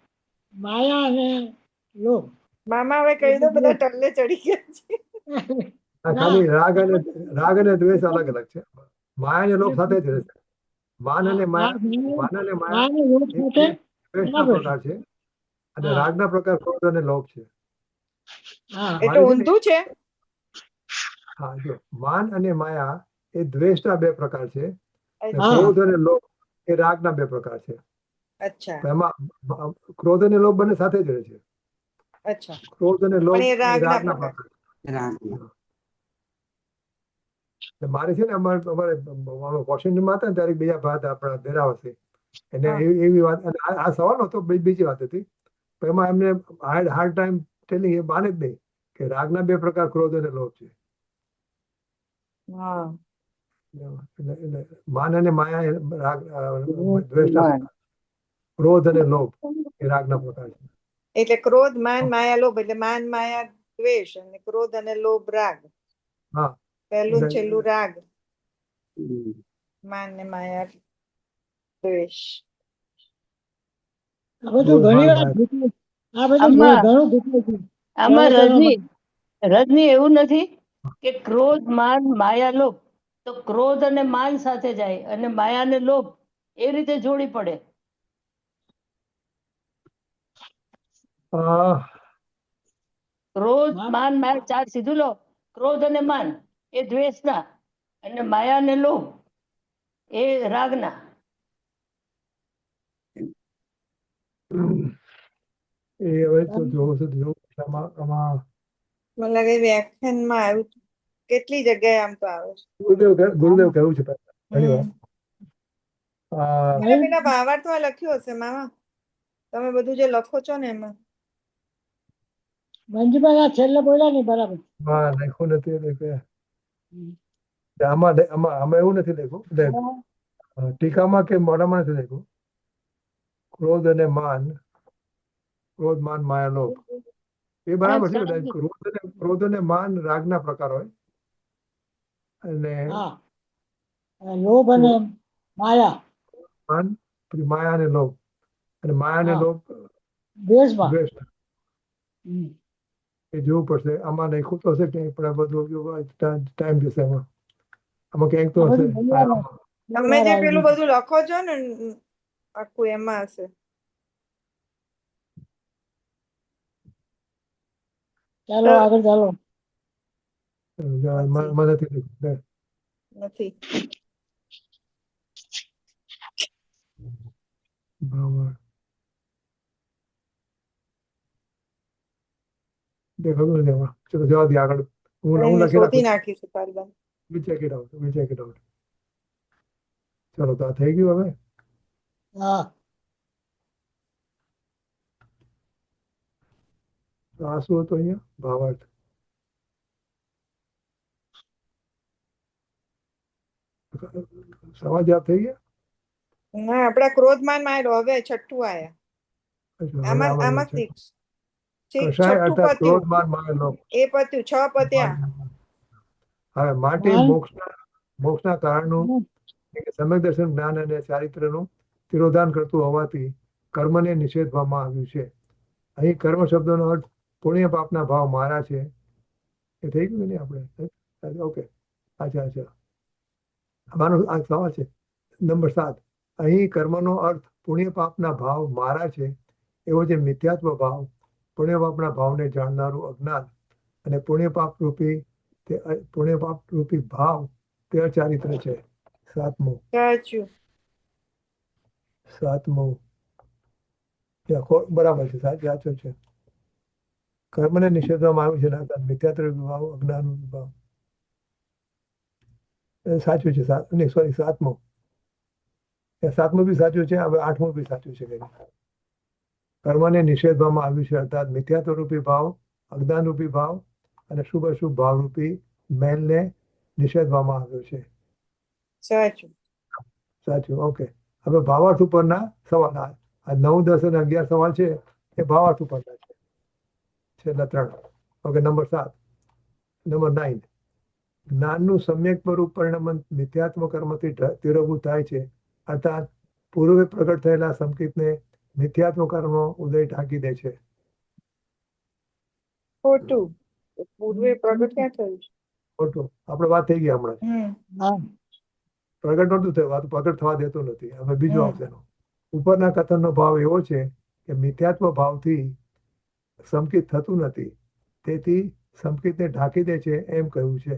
માયા અને લોભ. મામા હવે કહી દો, બધા ટલ્લે ચડી ગયા છે. ખાલી રાગ અને દ્વેષ અલગ અલગ છે. માયા અને લોભ સાથે જ રહેશે. માન અને માયા અને લોભ એ સાથે દ્વેષના પ્રકાર છે અને હા. રાગના પ્રકાર ક્રોધ અને લોભ છે. હા એટલે ઊંધું છે. હા, જો માન અને માયા એ દ્વેષના બે પ્રકાર છે અને હા. ક્રોધ અને લોભ એ રાગના બે પ્રકાર છે. અચ્છા. એમાં ક્રોધ અને લોભ બંને સાથે જ રહે છે. અચ્છા. ક્રોધ અને લોભ પણ એ એ રાગના રાગના પ્રકાર. પ્રકાર. રાગના. મારે છે ને અમારે વોશિંગ્ટનમાં હતા ને ત્યારે બીજા ભાત આપણા દેરાવશે એને હા. એવી વાત, અને આ સવાલ હતો, બીજી વાત હતી. પણ એમાં એમને હાર્ડ ટાઈમ ટેલિંગ, એ માને જ નહીં કે રાગના બે પ્રકાર ક્રોધ અને લોભ છે. હા. એટલે માન અને માયા એ દ્વેષના માન. પ્રકાર. ક્રોધ અને લોભ એ રાગના પ્રકાર છે. એટલે ક્રોધ, માન, માયા, લોભ. એટલે માન, માયા, દ્વેષ અને ક્રોધ અને લોભ રાગ. હા, પહેલું ને છેલ્લું રાગ. હમ. માન ને માયા, દ્વેષ. આ બધું લોભ, ઘણી માન, વાર માયા. ઘૂંટવું. આ બધું આમાં ઘણું ઘૂંટવું છે. આમાં પ્રવચનોમાં. રજની એવું નથી કે ક્રોધ માન માયા લોભ, તો ક્રોધ અને માન સાથે જાય અને માયા અને લોભ એ રીતે જોડી પડે. ક્રોધ માન- માન માયા ચાર સીધું લો. ક્રોધ અને માન એ દ્વેષના અને માયા અને લોભ એ રાગના. એ હવે તો જોવું છે, આમાં મને લાગે વ્યાખ્યાનમાં આવ્યું હતું. કેટલી જગ્યાએ આમ તો આવે છે. ગુરુદેવ કહ્યું છે ઘણી વાર. હમ. આ એટલે પેલા ભાવાર્થમાં લખ્યું હશે મામા. તમે બધું જે લખો છો ને એમાં. મંજુભાઈ આ છેલ્લે બોલ્યા ને બરાબર. લખ્યું નથી એટલે કે આમાં એવું નથી લખ્યું. એટલે ટીકામાં કે મોઢામાં નથી લખ્યું. ક્રોધ અને માન, ક્રોધ, માન, માયા, લોભ એ બરાબર છે. બધા ક્રોધ અને માન રાગના પ્રકાર હોય અને હા લોભ અને માયા માન, પછી માયા અને લોભ, અને માયા અને હા. લોભ દ્વેષમાં. દ્વેષ. હમ. એ જોવું પડશે. આમાં લખ્યું તો હશે ક્યાંય, પણ આ બધું ટાઈમ જશે એમાં. આમાં ક્યાંક તો આ હશે. બધું ઘણી વાર તમે જે પેલું બધું લખો છો ને આખું એમાં હશે. ચાલો આગળ ચાલો. મને નથી લખ્યું. નથી. બરાબર. દેખાતું નથી એમાં. ચલો જવા દે આગળ. હું એને લખી શોધી નાખું. નાખીશું તારી પાસે. We'll check it out. ચલો તો આ થઈ ગયું હવે. હા તો આ શું હતું અહીંયા ભાવાર્થ? સવાલ જવાબ થઈ ગયા? ના આપડા ક્રોધમાન માર્યો હવે છઠ્ઠું આયા. અચ્છા, હવે આમાં આમાં આમાં છે. છઠ્ઠું કષાય અર્થાત પત્યું. ક્રોધમાન માયેલો. એ પત્યું 6 પત્યા. હવે માટે માન. મોક્ષના કારણનું સમ્યક દર્શન જ્ઞાન અને ચારિત્રનું તિરોધાન કરતું હોવાથી કર્મને નિષેધવામાં આવ્યું છે. અહીં કર્મ શબ્દનો અર્થ પુણ્ય પાપના ભાવ મારા છે. એ થઈ ગયું ને આપણે? ઓકે, અચ્છા. આનો આ સવાલ છે નંબર 7. અહીં કર્મનો અર્થ પુણ્ય પાપના ભાવ મારા છે એવો જે મિથ્યાત્વ ભાવ, પુણ્ય પાપના ભાવને જાણનારું અજ્ઞાન અને પુણ્ય પાપ રૂપી ભાવ તે અચારિત્ર છે. સાતમું. બરાબર છે, સાચું છે. કર્મને નિષેધવામાં આવ્યું છે ને મિથ્યાત્વ ભાવ, અજ્ઞાન ભાવ. સાચું છે. સાતમું. સાતમું બી સાચું છે. હવે 8મું બી સાચું છે. કર્મને નિષેધવામાં આવ્યું છે અર્થાત મિથ્યાત્વ રૂપી ભાવ, અજ્ઞાન રૂપી ભાવ અને શુભ અશુભ ભાવ રૂપી મેલને નિષેધવામાં આવ્યો છે. સાચું. ઓકે. હવે ભાવાર્થ ઉપરના સવાલ. આ 9, 10 અને 11 સવાલ છે એ ભાવાર્થ ઉપરના છે. છેલ્લા 3. ઓકે. નંબર 7. નંબર 9. જ્ઞાનનું સમ્યક સ્વરૂપ પરિણામ મિથ્યાત્મ કર્મથી તિરોભૂત થાય છે અર્થાત પૂર્વે પ્રગટ થયેલા સંકેતને મિથ્યાત્મ કર્મનો ઉદય ઢાંકી દે છે. ખોટું. પૂર્વે પ્રગટ ક્યાં થયું છે? ખોટું. આપણે વાત થઈ ગઈ હમણાં. હા પ્રગટ નહોતું થયું, વાત પ્રગટ થવા દેતું નથી. હવે બીજું હમ. આવશે એનો. ઉપરના કથનનો ભાવ એવો છે કે મિથ્યાત્મ ભાવથી સંકિત થતું નથી, તેથી સંકિતને ઢાંકી દે છે એમ કહ્યું છે.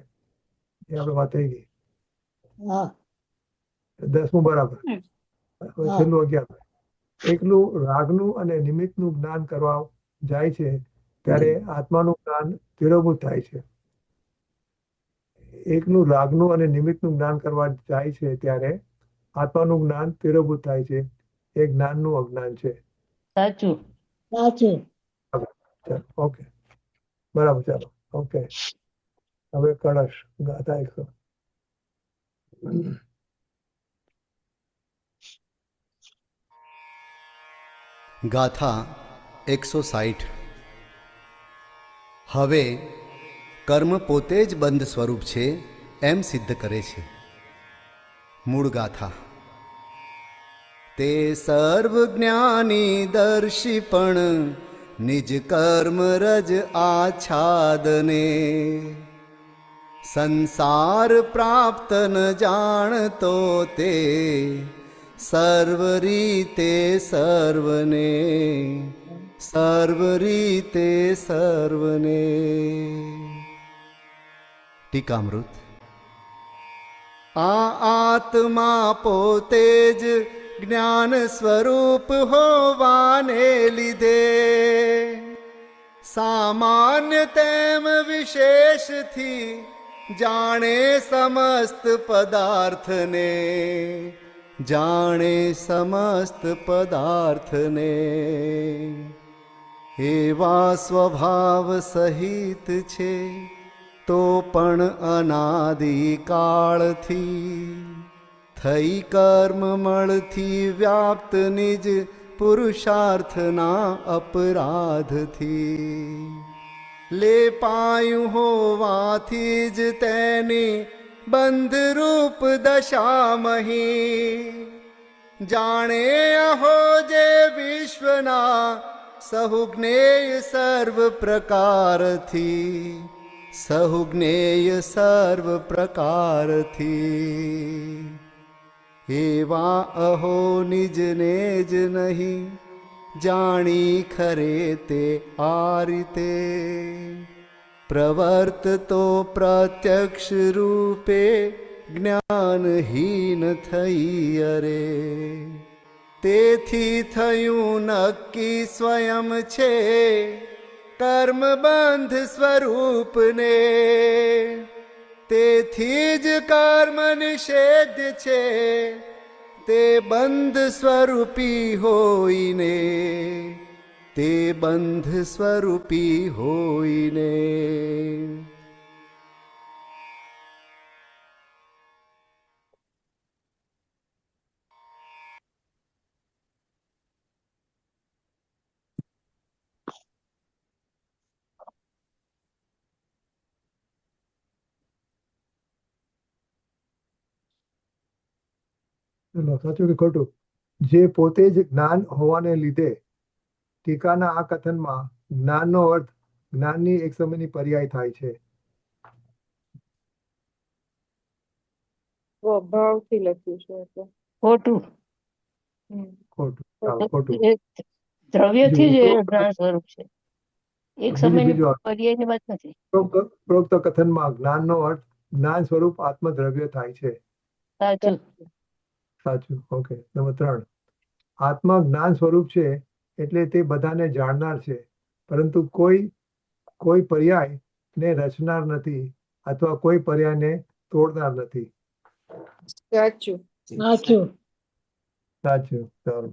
એ આપણે વાત થઈ ગઈ. હા 10મું બરાબર. હવે હા. છેલ્લું 11. એકલું રાગનું અને નિમિત્તનું જ્ઞાન કરવા જાય છે ત્યારે આત્માનું જ્ઞાન તિરોભૂત થાય છે. એકનું રાગનું અને નિમિત્તનું જ્ઞાન કરવા જાય છે ત્યારે આત્માનું જ્ઞાન તિરોભૂત થાય છે. એ જ્ઞાનનું અજ્ઞાન છે. સાચું. સાચું. ચાલો, ઓકે, બરાબર. ચાલો, ઓકે. હવે કળશ ગાથા 100. ગાથા 160. હવે કર્મ પોતે જ બંધ સ્વરૂપ છે એમ સિદ્ધ કરે છે. મૂળ ગાથા. તે સર્વ જ્ઞાની દર્શી પણ નિજ કર્મ રજ આચ્છાદને સંસાર પ્રાપ્ત ન જાણતો તે સર્વ રીતે સર્વને ટીકામૃત. આ આત્મા પોતે જ જ્ઞાન સ્વરૂપ હોવાને લીધે સામાન્ય તેમ વિશેષથી જાણે સમસ્ત પદાર્થને એવા સ્વભાવ સહિત છે તો પણ અનાદિકાળથી થઈ કર્મ મળથી વ્યાપ્ત નિજ પુરુષાર્થના અપરાધથી લેપાયું હોવાથી જ તેની બંધરૂપ દશામહી જાણે અહો જે વિશ્વના સહુજ્ઞેય સર્વ પ્રકારથી એવા અહો નિજને જ નહીં જાણી ખરે તે આ રીતે પ્રવર્તતો પ્રત્યક્ષ રૂપે જ્ઞાનહીન થઈ અરે તેથી થયું નક્કી સ્વયં છે કર્મબંધ સ્વરૂપને તેથી જ કર્મ નિષેધ છે તે બંધ સ્વરૂપી હોઈને, તે બંધ સ્વરૂપી હોઈને. ચલો, સાચું કે ખોટું? જે પોતે જ જ્ઞાન હોવાને લીધે ટીકાના આ કથનમાં જ્ઞાનનો અર્થ જ્ઞાનની એક સમયની પર્યાય થાય છે. સ્વભાવથી લખ્યું છે એટલે. ખોટું. ખોટું. ચાલો, ખોટું. એ દ્રવ્યથી જ એ બીજું જ્ઞાન સ્વરૂપ છે. એક બીજું સમયની બીજું પર્યાયની વાત નથી. ઉપરોક્ત કથનમાં જ્ઞાનનો અર્થ જ્ઞાન સ્વરૂપ આત્મદ્રવ્ય થાય છે. સાચું. સાચું. ઓકે. નંબર 3, આત્મા જ્ઞાન સ્વરૂપ છે એટલે તે બધાને જાણનાર છે, પરંતુ કોઈ પર્યાય ને રચનાર નથી અથવા કોઈ પર્યાયને તોડનાર નથી. સાચું. સાચું. સાચું. ચાલો.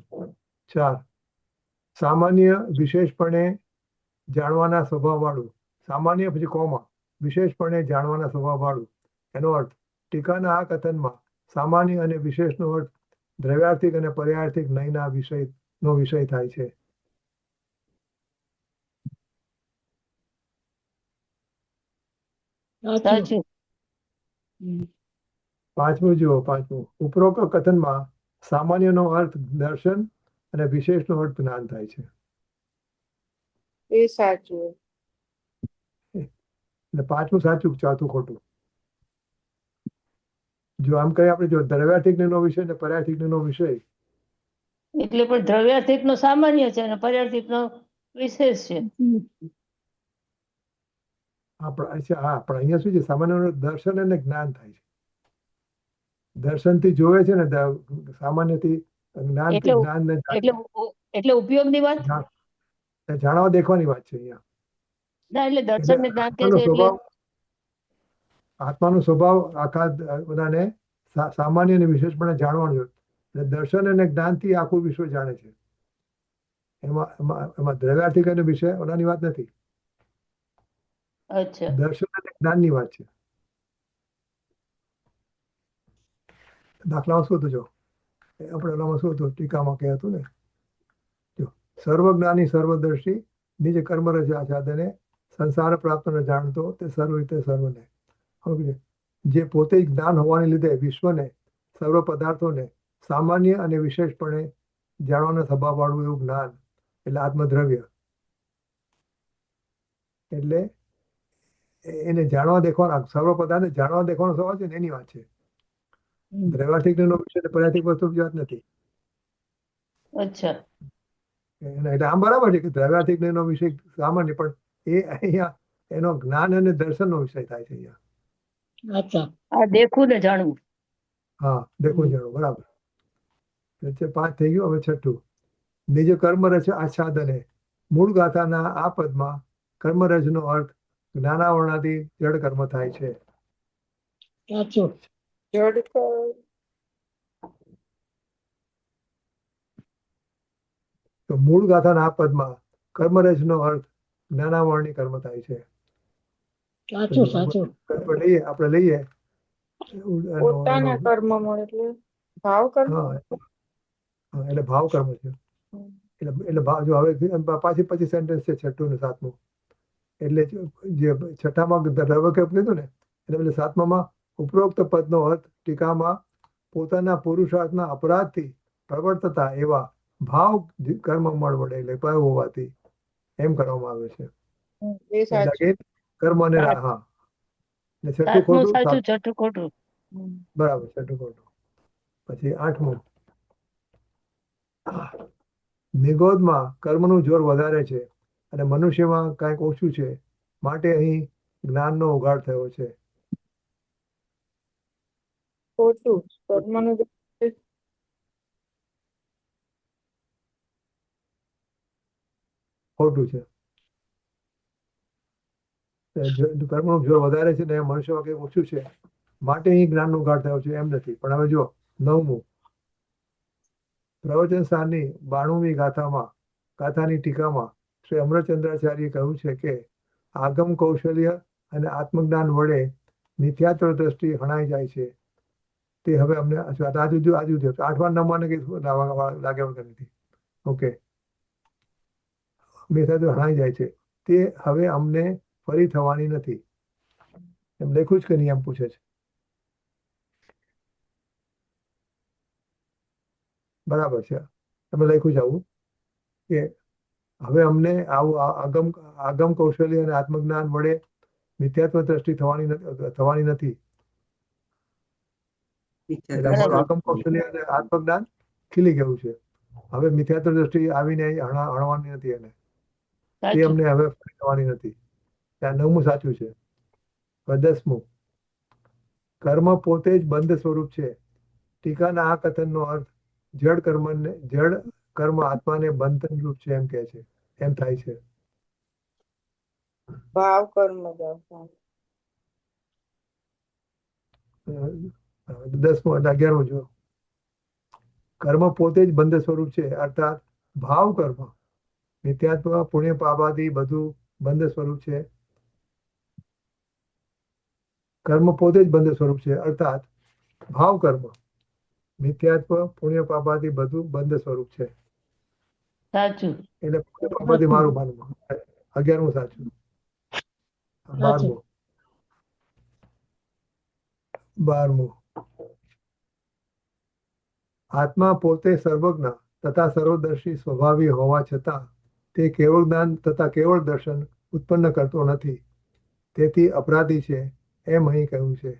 4, સામાન્ય વિશેષપણે જાણવાના સ્વભાવવાળું. સામાન્ય પછી કોમા વિશેષપણે જાણવાના સ્વભાવવાળું. એનો અર્થ ટીકાના આ કથનમાં સામાન્ય અને વિશેષનો અર્થ દ્રવ્યાર્થિક અને પર્યાયાર્થિક નયના વિષય થાય છે. સાચું. સાચું. 5મું જુઓ. 5મું, ઉપરોક્ત કથનમાં સામાન્યનો અર્થ દર્શન અને વિશેષનો અર્થ જ્ઞાન થાય છે. એ સાચું. એટલે 5મું સાચું, 4થું ખોટું. જો આમ કહીએ આપણે, જો દ્રવ્યાર્થિક નો વિષય ને પર્યાયાર્થિક નો વિષય, એટલે પણ દ્રવ્યાર્થિક નો સામાન્ય છે અને પર્યાર્થિક નો વિશેષ છે. હા, પણ અહીંયા શું છે? સામાન્ય દર્શન અને જ્ઞાન થાય છે. દર્શનથી જોવે છે ને, સામાન્યથી એટલે જ્ઞાનને એટલે ઉપયોગની વાત જાણવા દેખવાની વાત છે અહીંયા. ના, એટલે દર્શન ને જ્ઞાન કે આત્માનો છે એટલે સ્વભાવ, આત્માનો સ્વભાવ આખા બધાને સામાન્ય અને વિશેષપણે જાણવાનું છે. એટલે દર્શન અને જ્ઞાનથી આખું વિશ્વ જાણે છે. એમાં દ્રવ્યાર્થિક અને વિષય ઓલાની વાત નથી. અચ્છા. દર્શન અને જ્ઞાનની વાત છે. દાખલામાં શું હતું? જો આપણે ઓલામાં શું હતું, ટીકામાં કહે હતું ને, જો સર્વજ્ઞાની સર્વદર્શી નિજ કર્મ રચ આચ્છાદને સંસાર પ્રાપ્ત ન જાણતો તે સર્વ રીતે સર્વને. સમજ્યું? જે પોતે જ જ્ઞાન હોવાને લીધે વિશ્વને, સર્વ પદાર્થોને સામાન્ય અને વિશેષપણે જાણવાના સ્વભાવવાળું એવું જ્ઞાન એટલે આત્મદ્રવ્ય. એટલે એને જાણવા દેખવાના, સર્વ પદાર્થને જાણવા દેખવાનો સ્વભાવ છે ને, એની વાત છે. દ્રવ્યાર્થિક નો વિષય ને પર્યાયાર્થિક વસ્તુ વાત નથી. અચ્છા. એટલે આમ બરાબર છે કે દ્રવ્યાર્થિક નો વિષય સામાન્ય, પણ એ અહીંયા એનો જ્ઞાન અને દર્શનનો વિષય થાય છે અહીંયા. અચ્છા. આ દેખવું ને જાણવું. હા, દેખો જાણો, બરાબર. 5 થઈ ગયું. હવે 6, નિજ કર્મ રચ આચ્છાદને. મૂળ ગાથાના આ પદમાં કર્મરજનો અર્થ જ્ઞાનાવરણાથી જડ કર્મ થાય છે. સાચું. જડ તો મૂળ ગાથાના આ પદમાં કર્મરજનો અર્થ જ્ઞાનાવરણી કર્મ થાય છે. સાચું. સાચું. આપણે લઈએ પોતાના કર્મ મળે એટલે ભાવ કર્મ. હા, એટલે ભાવ કર્મ છે. એટલે ભાવ, જો હવે પછી સેન્ટેન્સ છે 6 ને 7મું. એટલે જે 6માં દ્રવ્ય કલ્પ લીધું ને, એટલે 7મામાં ઉપરોક્ત પદનો અર્થ ટીકામાં પોતાના પુરુષાર્થના અપરાધથી પ્રવર્તતા એવા ભાવ કર્મ મળ વડે, એટલે ભાવ હોવાથી એમ કરવામાં આવે છે. એ સાચું. કર્મ અને હા, ને 6 સાતમું ખોટું. સાચું, છઠ્ઠું ખોટું. બરાબર, 6 ખોટું. પછી 8મું, નિગોદમાં કર્મનું જોર વધારે છે અને મનુષ્યમાં કાંઈક ઓછું છે, માટે અહીં જ્ઞાનનો ઉઘાડ થયો છે. ખોટું. કર્મનું ખોટું છે. કર્મનું જોર વધારે છે ને મનુષ્યમાં કંઈક ઓછું છે, માટે અહીં જ્ઞાનનો ઉઘાડ થયો છે, એમ નથી. પણ હવે જો 9મું, પ્રવચન સારની 92મી ગાથાની ટીકામાં શ્રી અમરચંદ્રાચાર્યે કહ્યું છે કે આગમ કૌશલ્ય અને આત્મજ્ઞાન વડે મિથ્યાત્વ દ્રષ્ટિ હણાઈ જાય છે. તે હવે અમને આજુ 8મા નંબરને કઈ લાગે વગર નથી. ઓકે, મિથ્યાત્વ હણાઈ જાય છે. તે હવે અમને ફરી થવાની નથી. એમ લખ્યું જ કે નહીં એમ પૂછે છે. બરાબર છે, તમે લખ્યું છે આવું કે હવે અમને આવું આગમ કૌશલ્ય અને આત્મજ્ઞાન વડે મિથ્યાત્વ દ્રષ્ટિ થવાની નથી. એટલે અમારું આગમ કૌશલ્ય અને આત્મજ્ઞાન ખીલી ગયું છે. હવે મિથ્યાત્વ દ્રષ્ટિ આવીને હણવાની નથી એને. તે સાચું. અમને હવે ફરી થવાની નથી. ત્યાં 9મું સાચું છે. હવે 10મું, કર્મ પોતે જ બંધ સ્વરૂપ છે. ટીકાના આ કથનનો અર્થ જડ કર્મ આત્માને બંધન રૂપ છે એમ કહે છે, એમ થાય છે. ભાવ કર્મ ભાવ. 10મું અને 11મું જો, કર્મ પોતે જ બંધ સ્વરૂપ છે, અર્થાત ભાવ કર્મ મિથ્યાત્વ પુણ્ય પાપાદી બધું બંધ સ્વરૂપ છે. કર્મ પોતે જ બંધ સ્વરૂપ છે, અર્થાત ભાવ કર્મ મિથ્યાત્વ પુણ્ય પાપાદી બધું બંધ સ્વરૂપ છે. સાચું. એટલે પુણ્ય પાપાદી મારું માનવું. 11મું સાચું. 12મું, આત્મા પોતે સર્વજ્ઞ તથા સર્વદર્શી સ્વભાવી હોવા છતાં તે કેવળ જ્ઞાન તથા કેવળ દર્શન ઉત્પન્ન કરતો નથી. તેથી અપરાધી છે એમ અહીં કહ્યું છે.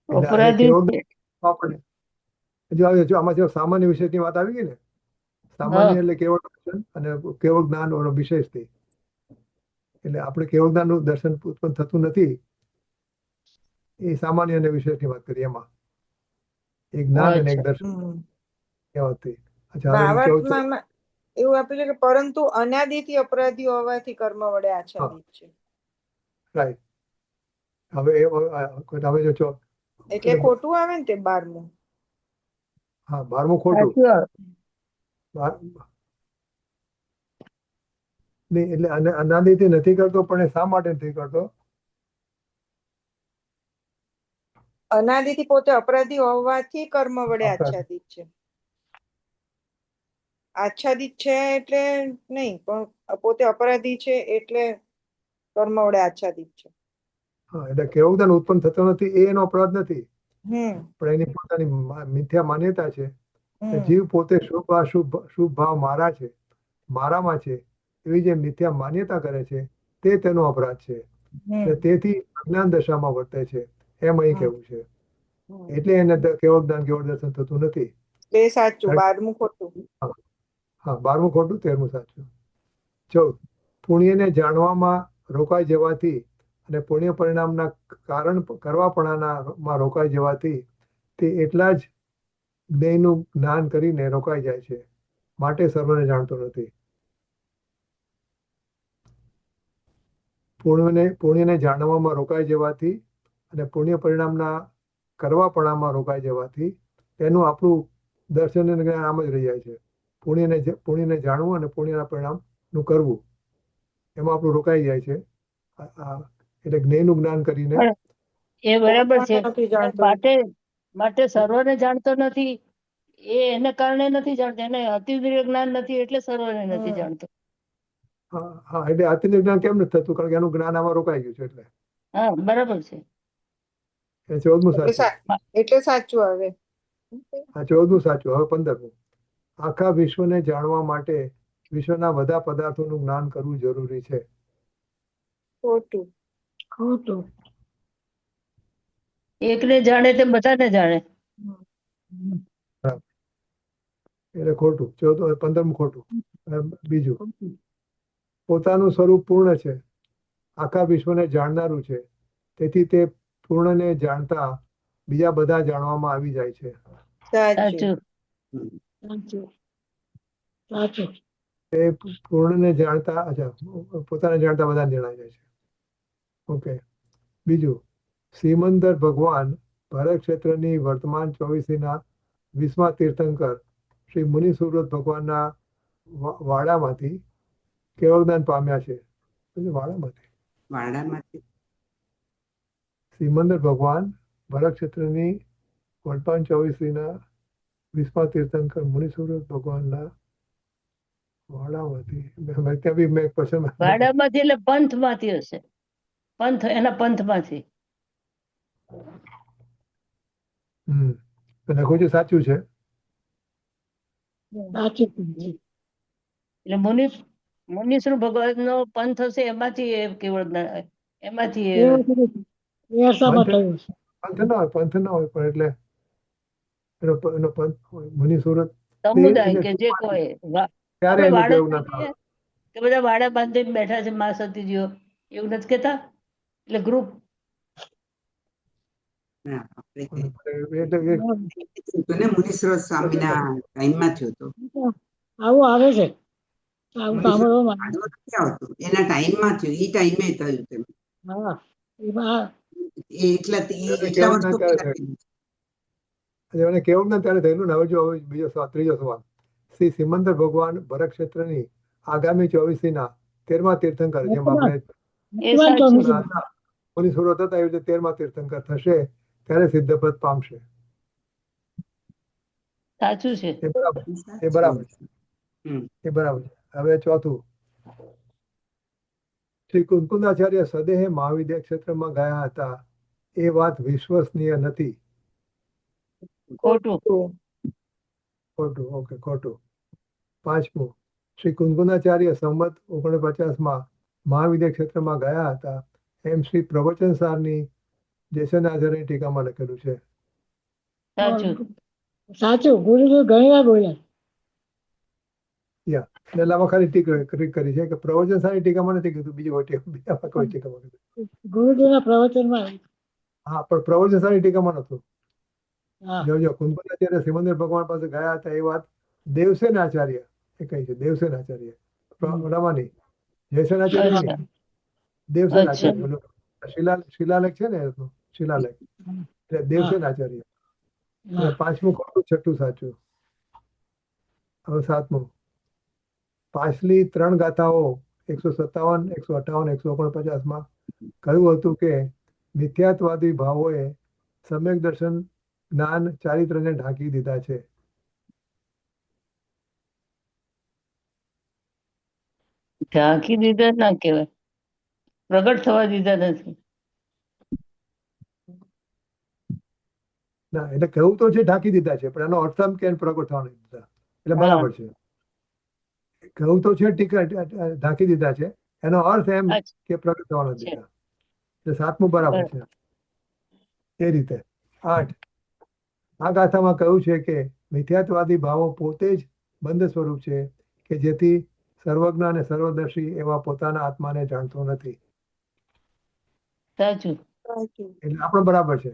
એટલે આ અપરાધી કેવળ છે. આપણે જો આમાં જો સામાન્ય વિષયની વાત આવી ગઈ ને, સામાન્ય એટલે કેવળ દર્શન અને કેવળ જ્ઞાન ઓનો વિશેષથી. એટલે આપણે કેવળ જ્ઞાનનું દર્શન ઉત્પન્ન થતું નથી, એ સામાન્ય અને વિશેષની વાત કરીએ. એમાં એક જ્ઞાન અને એક દર્શન એ વાત થઈ. અચ્છા, હવે નીચે આવું છું. ભાવાત્મામાં એવું આપ્યું છે કે પરંતુ અનાદિથી અપરાધી હોવાથી કર્મ વડે આચ્છાદિત છે. રાઈટ. હવે જો છો, એટલે ખોટું આવે ને તે 12મું. હા, 12મું ખોટું. નહીં, એટલે અનાદિથી નથી કરતો, પણ એ શા માટે નથી કરતો? અનાદિથી પોતે અપરાધી હોવાથી કર્મ વડે આચ્છાદિત છે. આચ્છાદિત છે એટલે નહીં, પણ પોતે અપરાધી છે એટલે કર્મ વડે આચ્છાદિત છે. હા, એટલે કેવું જ્ઞાન ઉત્પન્ન થતો નથી એ એનો અપરાધ નથી, પણ એની પોતાની મિથ્યા માન્યતા છે. જીવ પોતે શુભ શુભ ભાવ મારા છે, મારામાં છે, એવી જે મિથ્યા માન્યતા કરે છે તે તેનો અપરાધ છે. તેથી અજ્ઞાન દશામાં વર્તે છે એમ અહીં કેવું છે. એટલે એને કેવળ જ્ઞાન કેવળ દર્શન થતું નથી. બે સાચું, 12મું ખોટું. હા, 12મું ખોટું, 13મું સાચું. 14, પુણ્યને જાણવામાં રોકાઈ જવાથી અને પુણ્ય પરિણામના કારણ કરવાપણામાં રોકાઈ જવાથી તે એટલા જ જ્ઞેયનું જ્ઞાન કરીને રોકાઈ જાય છે, માટે સર્વને જાણતો નથી. પુણ્યને જાણવામાં રોકાઈ જવાથી અને પુણ્ય પરિણામના કરવાપણામાં રોકાઈ જવાથી તેનું આપણું દર્શન અને જ્ઞાન આમ જ રહી જાય છે. પુણ્યને જાણવું અને પુણ્યના પરિણામનું કરવું, એમાં આપણું રોકાઈ જાય છે. એટલે જ્ઞેયનું જ્ઞાન કરીને. એ બરાબર છે. નથી જાણતો. માટે સર્વને જાણતો નથી, એ એને કારણે નથી જાણતો, એને અતિન્દ્રિય જ્ઞાન નથી એટલે સર્વને નથી જાણતો. હા, એટલે આત્મિક જ્ઞાન કેમ નથી થતું? કારણ કે એનું જ્ઞાન આમાં રોકાઈ ગયું છે. એટલે હા, બરાબર છે. એ 14મું સાચું. એટલે સાચું આવે. હા, 14મું સાચું. હવે 15મું, આખા વિશ્વને જાણવા માટે વિશ્વના બધા પદાર્થોનું જ્ઞાન કરવું જરૂરી છે. ખોટું. ખોટું. એકને જાણે તે બધાને જાણે. એટલે ખોટું. 15મું ખોટું. બીજું, પોતાનું સ્વરૂપ પૂર્ણ છે, આખા વિશ્વને જાણનારું છે, તેથી તે પૂર્ણને જાણતા બીજા બધા જાણવામાં આવી જાય છે. સાચું. સાચું. સાચું. તે પૂર્ણને જાણતા, પોતાને જાણતા બધાને જણાઈ જાય છે. ઓકે. બીજું, સિમંદર ભગવાન ભરત ક્ષેત્રની વર્તમાન 24સીના 20મા તીર્થંકર શ્રી મુનિ સુવ્રત ભગવાનના વાડામાંથી કેવળ જ્ઞાન પામ્યા છે. વાડામાંથી વાડામાંથી સિમંદર ભગવાન ભરત ક્ષેત્રની વર્તમાન 24સીના 20મા તીર્થંકર મુનિ સુવ્રત ભગવાનના વાડામાંથી ત્યાં બી મેં ક્વેશ્ચન વાડામાંથી એટલે પંથમાંથી હશે. એના પંથમાંથી. લખું છું સાચું છે. સાચું છે. એટલે મુનીશ્વર ભગવાનનો પંથ હશે એમાંથી એ કેવળ એમાંથી એ એસામાં થયું છે. પંથ ના હોય પણ એટલે એનો પંથ હોય મુનિ સુરત સમુદાય કે જે કહે ત્યારે આપણે એનું વાડા કેવું ના કહીએ કે બધા વાડા બાંધીને બેઠા છે મા સતીજીઓ, એવું નથી કેતા? એટલે ગ્રુપ. હા, આપણે એટલે કીધું ને મુનીશ્વર સ્વામીના ટાઈમમાં થયું હતું. આવું આવે છે, આવું સાંભળવા મુનીશ્વર વાડો નથી આવતું, એના ટાઈમમાં થયું, એ ટાઈમે થયું તેમ. હા એમાં એટલા કેવળ વર્ષો ના ત્યારે પહેલા થયું. થયું. મને કેવું ના ત્યારે થયેલું ને. હવે જો હવે બીજો સવાલ, ત્રીજો સવાલ. શ્રી સિમંદર ભગવાન ભરત ક્ષેત્રની આગામી 24સીના 13મા તીર્થંકર, જેમ આપણે એ સાચું. મુનિ સુરત હતા એવી રીતે 13મા તીર્થંકર થશે ત્યારે સિદ્ધપદ પામશે. સાચું છે. એ બરાબર, એ બરાબર છે, હમ. એ બરાબર છે. હવે ચોથું, શ્રી કુંકુંદાચાર્ય સદેહે મહાવિદ્યા ક્ષેત્રમાં ગયા હતા એ વાત વિશ્વસનીય નથી. ખોટું. ખોટું. ઓકે, ખોટું. પાંચમું, શ્રી કુંકુંદાચાર્ય સંમત 49માં મહાવિદ્યા ક્ષેત્રમાં ગયા હતા એમ શ્રી પ્રવચન સારની જેસનાજરની ટીકામાં લખેલું છે. સાચું. સાચું. ગુરુજી ઘણી વાર બોલ્યા. પેલામાં ખાલી ટીક કરી છે કે પ્રવચન સારની ટીકામાં નથી કીધું, બીજી બીજામાં કોઈ ટીકામાં કીધું. ગુરુજીના પ્રવચનમાં. હા, પણ પ્રવચન સારની ટીકામાં નતું. હા જો કુંકુંદાચાર્ય સિમંદર ભગવાન પાસે ગયા હતા એ વાત દેવસેન આચાર્ય એ કહી છે. દેવસેન આચાર્ય રમાની જયસેનાચાર્ય અચ્છા. નહીં, દેવસેન અચ્છા. આચાર્ય. ઓલો શિલાલેખ છે ને એનો શિલાલેખ, એટલે દેવસેન આચાર્ય. હા. પાંચમું ખોટું, છઠ્ઠું સાચું. હવે સાતમું, પાછલી 3 ગાથાઓ 157, 158, 149માં કહ્યું હતું કે મિથ્યાત્વાદી ભાવોએ સમ્યક દર્શન જ્ઞાન ચારિત્રને ઢાંકી દીધા છે. ઢાંકી દીધા ના કહેવાય, પ્રગટ થવા દીધા નથી. ના, એટલે કહ્યું તો છે ઢાંકી દીધા છે, પણ એનો અર્થ એમ કે પ્રગટ થવા નથી દીધા, એટલે બરાબર છે. કહ્યું તો છે ઢાંકી દીધા છે, એનો અર્થ એમ કે પ્રગટ થવા નથી દીધા, એટલે સાતમું બરાબર છે. એ રીતે 8, આ ગાથામાં કહ્યું છે કે મિથ્યાત્વાદી ભાવો પોતે જ બંધ સ્વરૂપ છે કે જેથી સર્વજ્ઞ અને સર્વદર્શી એવા પોતાના આત્માને જાણતો નથી. સાચું. એટલે આપણો બરાબર છે.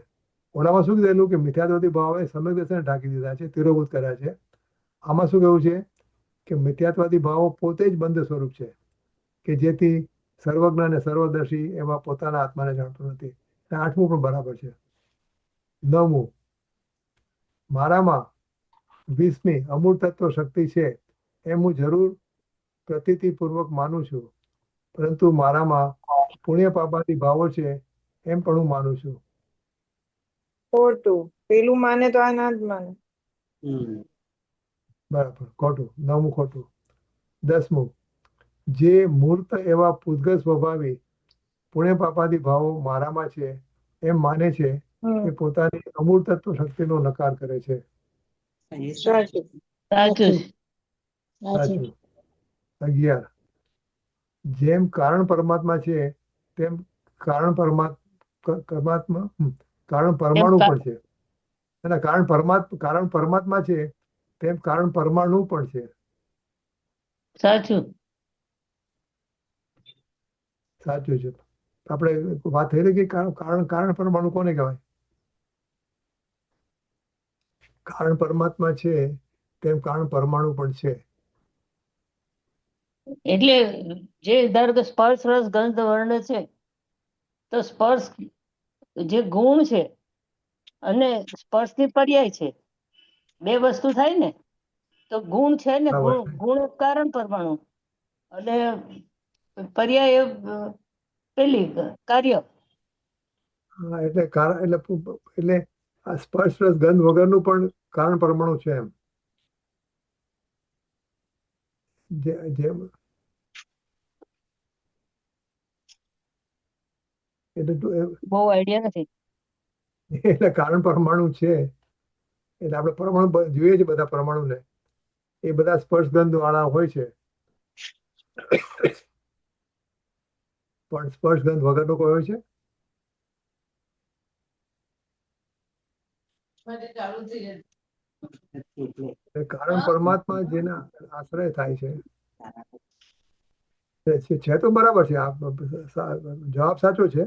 ઓલામાં શું કીધેલું કે મિથ્યાત્વાદી ભાવોએ સમ્યક દર્શનને ઢાંકી દીધા છે, તિરોભૂત કર્યા છે. આમાં શું કહ્યું છે કે મિથ્યાત્વાદી ભાવો પોતે જ બંધ સ્વરૂપ છે કે જેથી સર્વજ્ઞ અને સર્વદર્શી એવા પોતાના આત્માને જાણતો નથી. 8મું પણ બરાબર છે. 9મું, મારામાં 20મી અમૂર્ત તત્વ શક્તિ છે એમ હું જરૂર પ્રતીતિપૂર્વક માનું છું, પરંતુ મારામાં પુણ્ય પાપાદી ભાવો છે એમ પણ હું માનું છું. ખોટું. પેલું માને તો આ ના જ માને. બરાબર, ખોટું. 9મું ખોટું. 10મું, જે મૂર્ત એવા પૂતગલ સ્વભાવી પુણ્ય પાપાદી ભાવો મારામાં છે એમ માને છે એ પોતાની અમૂર્ત તત્વ શક્તિનો નકાર કરે છે. સાચું. સાચું. સાચું. 11, જેમ કારણ પરમાત્મા છે તેમ કારણ પરમાણુ પણ છે. અને કારણ પરમાત્મા છે તેમ કારણ પરમાણુ પણ છે. સાચું. સાચું છે. આપણે વાત થઈ રહી કે કારણ પરમાણુ કોને કહેવાય? કારણ પરમાત્મા છે તેમ કારણ પરમાણુ પણ છે. એટલે જે ધારો કે સ્પર્શ રસ ગંધ વર્ણ છે તો સ્પર્શ જે ગુણ છે અને સ્પર્શની પર્યાય છે, બે વસ્તુ થાય ને. તો ગુણ છે ને, બરાબર. ગુણ એક કારણ પરમાણુ અને પર્યાય પેલી કાર્ય. હા, એટલે એટલે આ સ્પર્શ રસ ગંધ વગરનું પણ કારણ પરમાણુ છે એમ. જેમ બહુ આઈડિયા નથી. એટલે કારણ પરમાણુ છે એટલે આપણે પરમાણુ જોઈએ છે, બધા પરમાણુને એ બધા સ્પર્શ ગંધ વાળા હોય છે, પણ સ્પર્શ ગંધ વગરનો કોઈ હોય છે. એટલે કારણ પરમાત્મા જેના આશ્રય થાય છે છે તો બરાબર છે, જવાબ સાચો છે.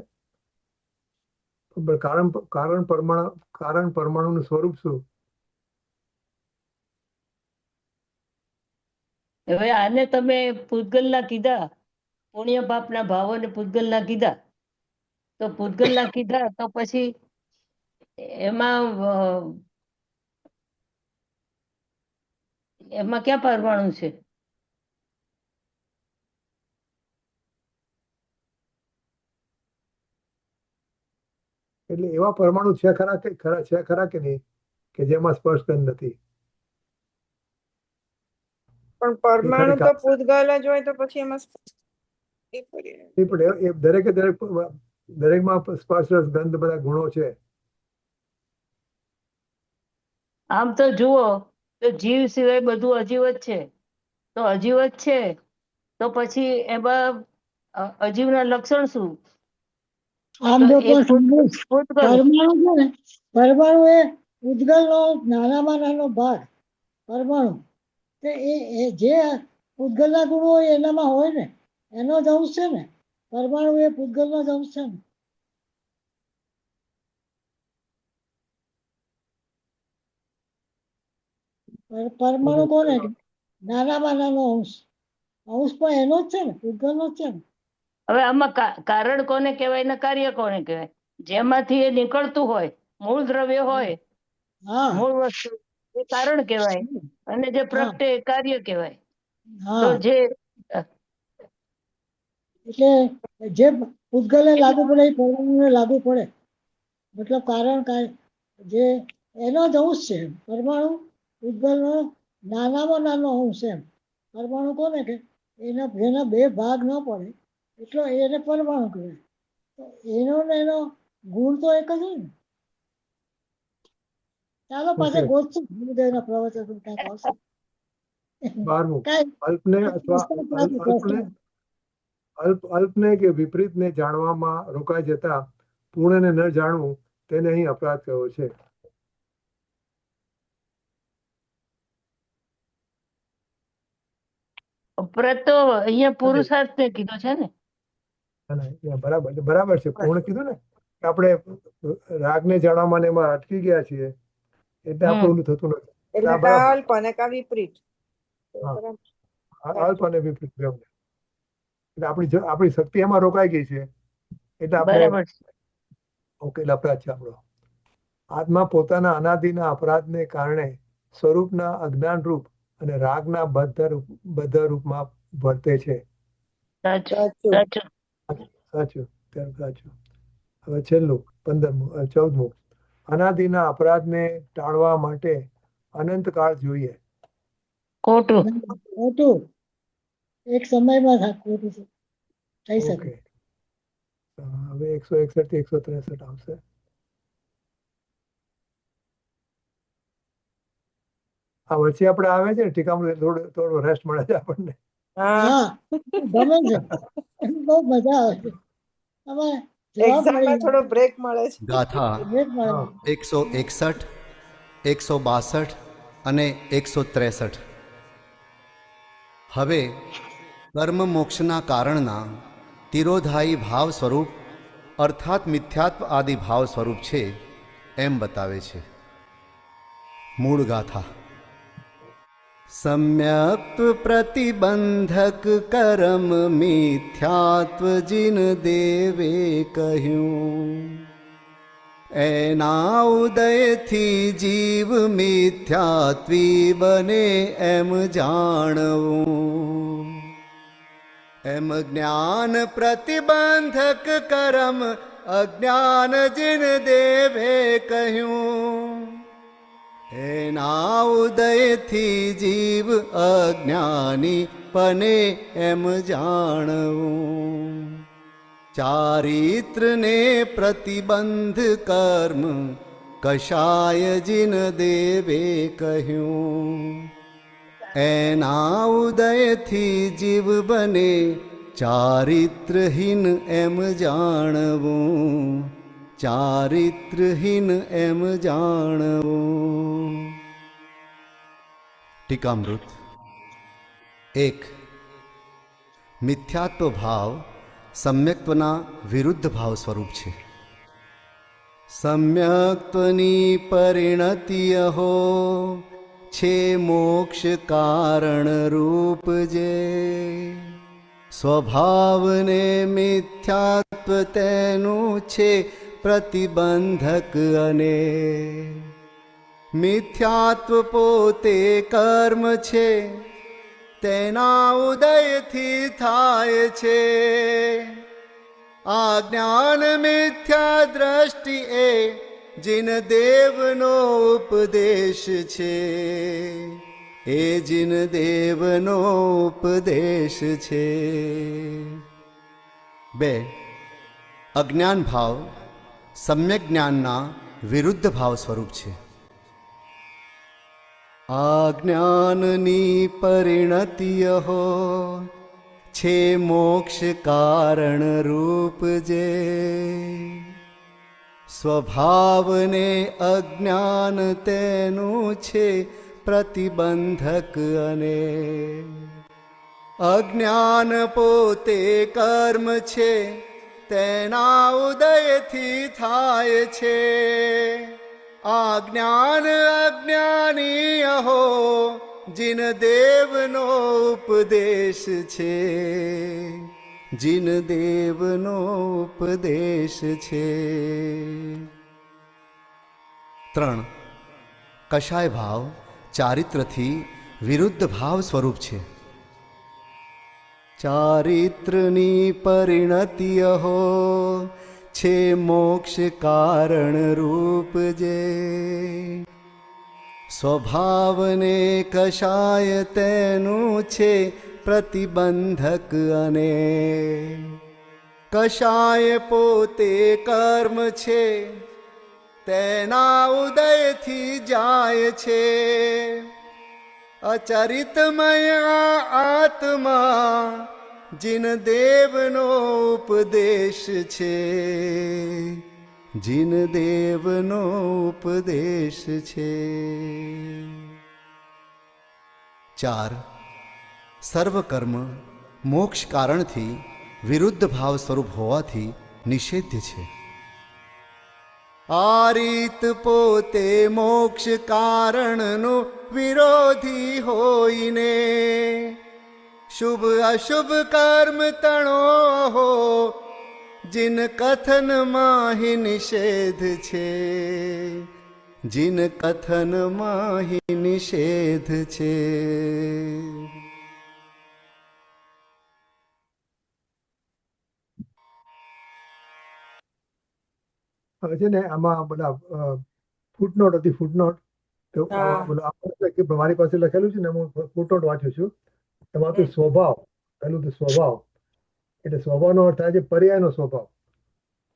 પણ કારણ પરમાણુનું સ્વરૂપ શું? હવે આને તમે પૂતગલના કીધા, પુણ્ય પાપના ભાવોને પૂતગલના કીધા, તો પૂતગલના કીધા તો પછી એમાં ક્યાં પરમાણુ છે? એટલે એવા પરમાણુ છે ખરા કે નહીં કે જેમાં સ્પર્શ ગંધ નથી? પણ પરમાણુ તો ખરેખર. પૂતગલ જ હોય તો પછી એમાં એ પર્યાય. નહીં, પણ એ દરેકમાં સ્પર્શ રસ ગંધ બધા ગુણો છે. આમ તો જુઓ તો જીવ સિવાય બધું અજીવ જ છે. તો અજીવ જ છે તો પછી એમાં અજીવના લક્ષણ શું? આમ તો જો એ પણ સમજુ, પૂતગલ. પરમાણુ છે ને, પરમાણુ એ ઉદ્ગલનો નાનામાં નાનો ભાગ. પરમાણુ તે એ જે પૂતગલના ગુણો હોય એનામાં હોય ને, એનો જ અંશ છે ને. પરમાણુ એ પૂતગલનો જ અંશ છે ને. પરમાણુ કોને કે? નાનામાં નાનો અંશ. અંશ પણ એનો જ છે ને, પૂતગલનો જ છે ને. હવે આમાં કારણ કોને કહેવાય ને કાર્ય કોને કહેવાય? જેમાંથી એ નીકળતું હોય, મૂળ દ્રવ્ય હોય, હા મૂળ વસ્તુ, એ કારણ કહેવાય, અને જે પ્રગટે એ કાર્ય કહેવાય. તો હા, જે એટલે જે પૂતગલને લાગુ પડે એ પરમાણુને લાગુ પડે. મતલબ જે એનો જ અંશ છે. પરમાણુ પૂતગલનો નાનામાં નાનો અંશ એમ. પરમાણુ કોને કે? જેના બે ભાગ ન પડે એટલો એને પરમાણુ કહેવાય. તો એનો ગુણ તો એક જ હોય ને. ચાલો પાછા Okay. ગોતશું ગુરુદેવના પ્રવચન ક્યાંક આવશે. 12મું, કાંઈ અલ્પને અથવા પ્રશ્ન. અલ્પને કે વિપરીતને જાણવામાં રોકાઈ જતા પૂર્ણને ન જાણવું તેને અહીં અપરાધ કહેવો છે. અપરાધ તો અહીંયા પુરુષાર્થ ને કીધો છે ને. બરાબર છે, પૂર્ણ કીધું ને કે આપણે રાગને જાણવામાં ને એમાં અટકી ગયા છીએ એટલે આપણું ઓલું થતું નથી. એટલે આ કા બરાબર. અલ્પ અને કા વિપરીત. હા. બરાબર. અલ્પ અને વિપરીત બેઉ. એટલે આપણી શક્તિ એમાં રોકાઈ ગઈ છે એટલે આપણે બરાબર છે. ઉકેલ અપરાધ છે આપણો. આત્મા પોતાના અનાદિના અપરાધને કારણે સ્વરૂપના અજ્ઞાન રૂપ અને રાગના બદ્ધ રૂપમાં વર્તે છે. સાચું સાચું. સાચું. સાચું, સાચું. હવે છેલ્લું 15મું 14મું, અનાદિના અપરાધને ટાળવા માટે અનંત કાળ જોઈએ. ખોટું. ખોટું. એક સમયમાં ખોટું થઈ શકે. ઓકે, હવે 161 થી 163 આવશે. આ વચ્ચે આપણે આવે છે ને ટીકામાં થોડો રેસ્ટ મળે છે આપણને. હા, હા, ગમે છે. બહુ મજા આવે છે. હવે જવાબ એક્ઝામમાં મળી થોડો બ્રેક મળે છે. ગાથા બ્રેક મળે. હા. 161, 162 અને 163. હવે કર્મ મોક્ષના કારણના તિરોધાયી ભાવ સ્વરૂપ અર્થાત મિથ્યાત્વ આદિ ભાવ સ્વરૂપ છે એમ બતાવે છે. મૂળ ગાથા. सम्यक् प्रतिबंधक कर्म मिथ्यात्व जिन देवे કહ્યું એના ઉદયથી જીવ મિથ્યાત્વી બને એમ જાણવું એમ જ્ઞાન પ્રતિબંધક કર્મ અજ્ઞાન જીન દેવે કહ્યું એના ઉદયથી જીવ અજ્ઞાની બને એમ જાણવું ચારિત્રને પ્રતિબંધ કર્મ કશાય જીન દેવે કહ્યું એના ઉદયથી જીવ બને ચારિત્રહીન એમ જાણવું ચારિત્રહીન એમ જાણવું ટીકામૃત 1 મિથ્યાત્વ ભાવ સમ્યક્ત્વના વિરુદ્ધ ભાવ સ્વરૂપ છે સમ્યક્ત્વની પરિણતિ અહો છે મોક્ષ કારણ રૂપ જે સ્વભાવને મિથ્યાત્વ તેનું છે પ્રતિબંધક અને મિથ્યાત્વ પોતે કર્મ છે તેના ઉદયથી થાય છે આ જ્ઞાન મિથ્યા દ્રષ્ટિ એ જીન દેવનો ઉપદેશ છે એ જીન દેવનો ઉપદેશ છે 2 અજ્ઞાન ભાવ સમ્યક જ્ઞાનના વિરુદ્ધ ભાવ સ્વરૂપ છે અજ્ઞાનની પરિણતિ અહો છે મોક્ષ કારણ રૂપ જે સ્વભાવને અજ્ઞાન તેનું છે પ્રતિબંધક અને અજ્ઞાન પોતે કર્મ છે તેના ઉદયથી થાય છે આ જ્ઞાન અજ્ઞાની અહો જીન દેવનો ઉપદેશ છે જીન દેવનો ઉપદેશ છે 3 કશાય ભાવ ચારિત્રથી વિરુદ્ધ ભાવ સ્વરૂપ છે ચારિત્રની પરિણતિ અહો છે મોક્ષ કારણ રૂપ જે સ્વભાવને કશાય તેનું છે પ્રતિબંધક અને કશાય પોતે કર્મ છે તેના ઉદયથી જાય છે અચરિતમય આત્મા જીન દેવનો ઉપદેશ છે જીન દેવનો ઉપદેશ છે 4 સર્વ કર્મ મોક્ષ કારણથી વિરુદ્ધ ભાવ સ્વરૂપ હોવાથી નિષેધ્ય છે આ રીત પોતે મોક્ષ કારણનો વિરોધી હોઈને શુભ અશુભ કર્મ તણો હો જીન કથનમાં હિ નિષેધ છે જીન કથનમાં હિ નિષેધ છે હવે છે ને આમાં બધા ફૂટનોટ હતી ફૂટનોટ તો હા. મારી પાસે લખેલું છે ને હું ફૂટનોટ વાંચું છું એમાં તો સ્વભાવ પહેલું તો સ્વભાવ એટલે સ્વભાવનો અર્થ થાય છે પર્યાયનો સ્વભાવ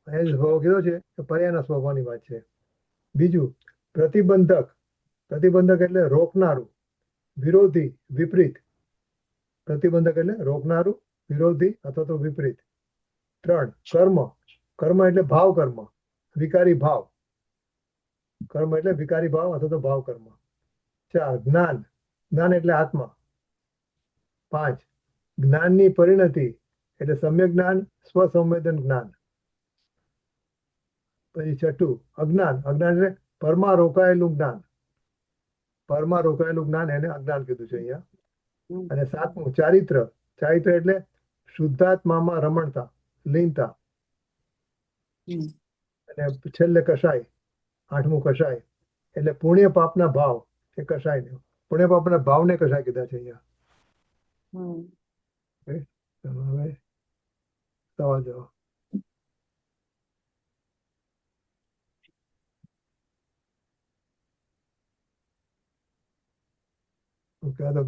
અહીંયા જે સ્વભાવ કીધો છે એ પર્યાયના સ્વભાવની વાત છે બીજું પ્રતિબંધક પ્રતિબંધક એટલે રોકનારું વિરોધી વિપરીત પ્રતિબંધક એટલે રોકનારું વિરોધી અથવા તો વિપરીત 3 કર્મ કર્મ એટલે ભાવ કર્મ વિકારી ભાવ કર્મ એટલે વિકારી ભાવ અથવા તો ભાવ કર્મ 4 જ્ઞાન જ્ઞાન એટલે આત્મા 5 જ્ઞાનની પરિણતિ એટલે સમ્યક જ્ઞાન સ્વસંવેદન જ્ઞાન પછી 6 અજ્ઞાન અજ્ઞાન એટલે પરમાં રોકાયેલું જ્ઞાન પરમાં રોકાયેલું જ્ઞાન એને અજ્ઞાન કીધું છે અહીંયા. હમ. અને 7મું ચારિત્ર. ચારિત્ર એટલે શુદ્ધાત્મામાં રમણતા, લીનતા. હમ. અને છેલ્લે કષાય, 8મું કષાય એટલે પુણ્ય પાપના ભાવ એ કષાય ને પુણ્ય પાપના ભાવને કષાય કીધા છે અહીંયા. હમ. ચલો હવે સવાલ જવાબ. ઓકે, આ તો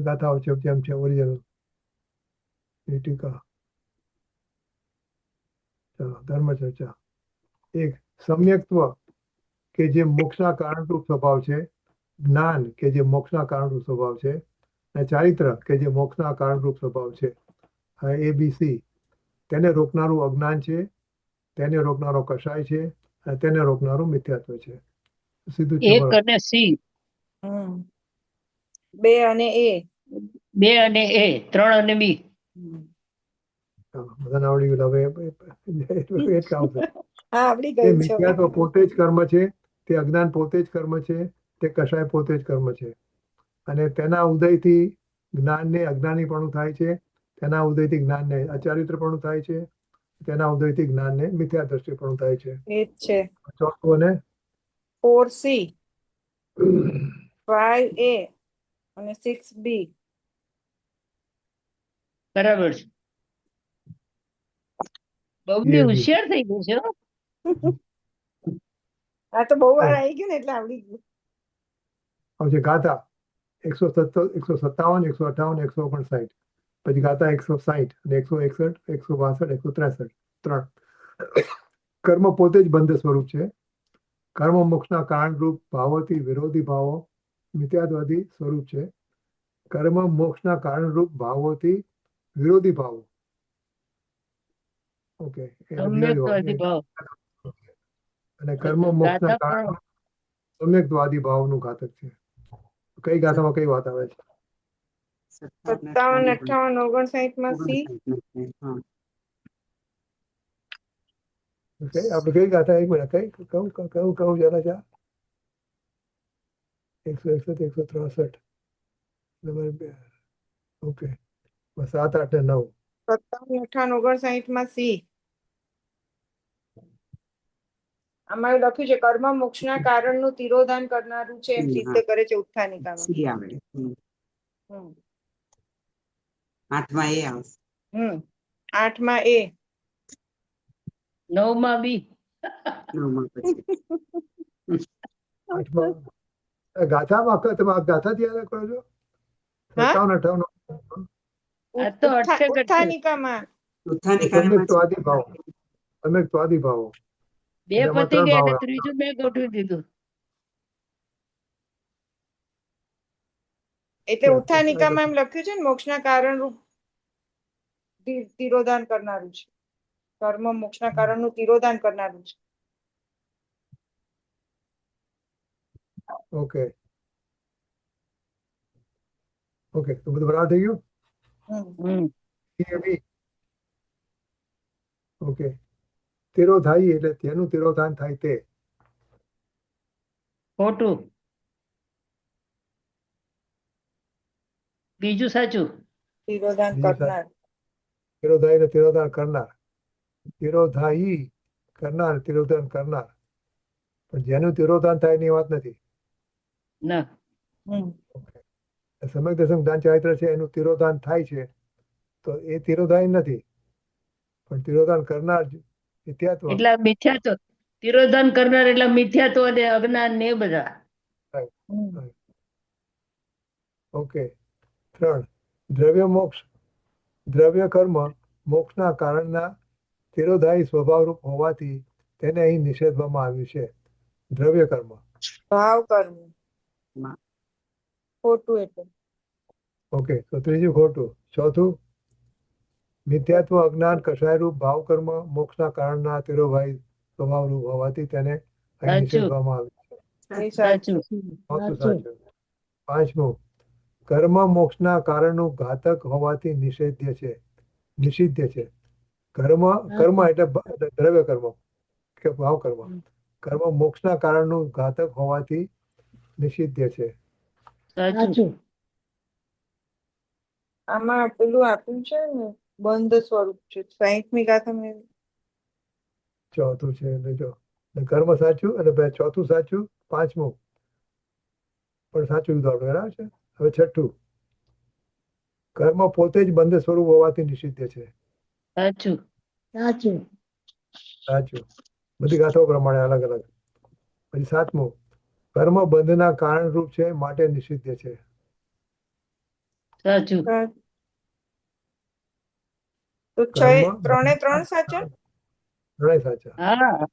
ગાથાઓ છે જેમ છે ઓરિજિનલ ટીકા. ચલો ધર્મ ચર્ચા. એક સમ્યક્ત્વ કે જે મોક્ષના કારણરૂપ સ્વભાવ છે, જ્ઞાન કે જે મોક્ષના કારણરૂપ સ્વભાવ છે, અને ચારિત્ર કે જે મોક્ષના કારણરૂપ સ્વભાવ છે. આ ABC તેને રોકનારું અજ્ઞાન છે, તેને રોકનારો કષાય છે, અને તેને રોકનારું મિથ્યાત્વ છે. સીધું જ છે, એક બરાબર. અને સી, 2 અને A. 2 અને A, 3 અને બી. ચાલો, બધાને આવડી ગયું. હવે એ જ કામ છે. હા, આવડી તે ગયું છે. મિથ્યાત્વ પોતે જ કર્મ છે, તે અજ્ઞાન પોતે જ કર્મ છે, તે કષાય પોતે જ કર્મ છે. અને તેના ઉદયથી જ્ઞાનને અજ્ઞાનીપણું થાય છે, તેના ઉદયથી જ્ઞાનને અચારિત્રપણું થાય છે, તેના ઉદયથી જ્ઞાનને મિથ્યા દ્રષ્ટિપણું થાય છે. એ જ છે. ચોથું અને 4C, 5A અને 6B. બરાબર છે. બબલી હોશિયાર થઈ ગયું છે હો. આ તો બહુ વાર આવી ગયું ને એટલે આવડી ગયું. આવશે ગાથા 157, 158, 159. પછી ગાથા 160 અને 161, 162, 163. 3. કર્મ પોતે જ બંધ સ્વરૂપ છે. કર્મ મોક્ષના કારણરૂપ ભાવોથી વિરોધી ભાવો મિથ્યાત્વાદી સ્વરૂપ છે. કર્મ મોક્ષના કારણરૂપ ભાવોથી વિરોધી ભાવો. ઓકે, સમ્યક્તવાદી ભાવ. અને કર્મ મોક્ષના ગાથા કારણ પણ સમ્યક્તવાદી ભાવનું ઘાતક છે. કઈ ગાથામાં કઈ વાત આવે છે? 57, 58, 59 માં C. હા. આપણે કઈ ગાથા એક મિનિટ કઈ કહું જરા ચા 161, 163. નંબર 2. ઓકે, 7, 8 ને 9. 57, 58, 59 માં C. આમાં એવું લખ્યું છે કર્મ મોક્ષના કારણનું તિરોધાન કરનારું છે એમ સિદ્ધ કરે છે ઉત્થાનિકામાં. સી આવે. હમ. 8માં એ આવશે. 8 માં A. 9 માં બી. 9માં પછી 8માં ગાથામાં તમે આ ગાથા યાદ કરો છો? 57, 58. આ તો અટકે ઘટકે. ઉત્થાનિકામાં. ઉત્થાનિકામાં સમ્યક્તવાદી ભાવો. સમ્યક્તવાદી ભાવો. 2 એમાં પતી 3 ગયા ભાવ એટલે આવે. ત્રીજું મેં ગોઠવી દીધું. એટલે ઉત્થાનિકામાં એમ લખ્યું છે ને મોક્ષના કારણરૂપ તિરોધાન કરનારું છે. કર્મ મોક્ષના કારણનું તિરોધાન કરનારું છે. ઓકે ઓકે, તો બધું બરાબર થઈ ગયું. હમ. ઓકે, તિરોધાઈ એટલે તેનું તિરોધાન થાય તે. ખોટું. બીજું સાચું. તિરોધાન બીજું કરનાર. તિરોધાઈ એટલે તિરોધાન કરનાર. તિરોધાઈ કરનાર, તિરોધાન કરનાર. પણ જેનું તિરોધાન થાય એની વાત નથી. ના. સમ્યક દર્શન જ્ઞાન ચારિત્ર છે એનું તિરોધાન થાય છે તો એ તિરોધાઈ નથી, પણ તિરોધાન કરનાર મિથ્યાત્વ. એટલે મિથ્યાત્વ. તિરોધાન કરનાર એટલે મિથ્યાત્વ અને અજ્ઞાન ને એ બધા. ઓકે. 3. દ્રવ્ય મોક્ષ. દ્રવ્ય કર્મ મોક્ષના કારણના તિરોધાઈ સ્વભાવરૂપ હોવાથી તેને અહીં નિષેધવામાં આવ્યું છે. દ્રવ્ય કર્મ. ભાવ કર્મ. ખોટું એટલે. ઓકે, તો ત્રીજું ખોટું. ચોથું મિથ્યાત્વ અજ્ઞાન કષાયરૂપ ભાવ કર્મ મોક્ષના કારણના તિરોભાઈ સ્વભાવરૂપ હોવાથી તેને અહીં સાચું. નિષેધવામાં આવ્યું છે. એ સાચું. ચોથું સાચું. 5મું કર્મ મોક્ષના કારણનું ઘાતક હોવાથી નિષિદ્ધ છે. કર્મ એટલે દ્રવ્ય કર્મ કે ભાવ કર્મ. કર્મ મોક્ષના કારણનું ઘાતક હોવાથી નિષિદ્ધ છે. સાચું. સાચું. આમાં પેલું આપ્યું છે ને બંધ સ્વરૂપ છે 60મી ગાથામાં. ચોથું છે એટલે જો એટલે કર્મ સાચું અને ચોથું સાચું, પાંચમું પણ સાચું કીધું આપણે, બરાબર છે. હવે છઠ્ઠું, કર્મ પોતે જ બંધ સ્વરૂપ હોવાથી નિષિદ્ધ છે. સાચું. સાચું. સાચું, બધી ગાથાઓ પ્રમાણે અલગ અલગ. પછી સાતમું, કર્મ બંધના કારણરૂપ છે માટે નિષિદ્ધ છે. સાચું. તો કર્મ ત્રણે ત્રણ બંધના સાચા. ત્રણેય સાચા. હા.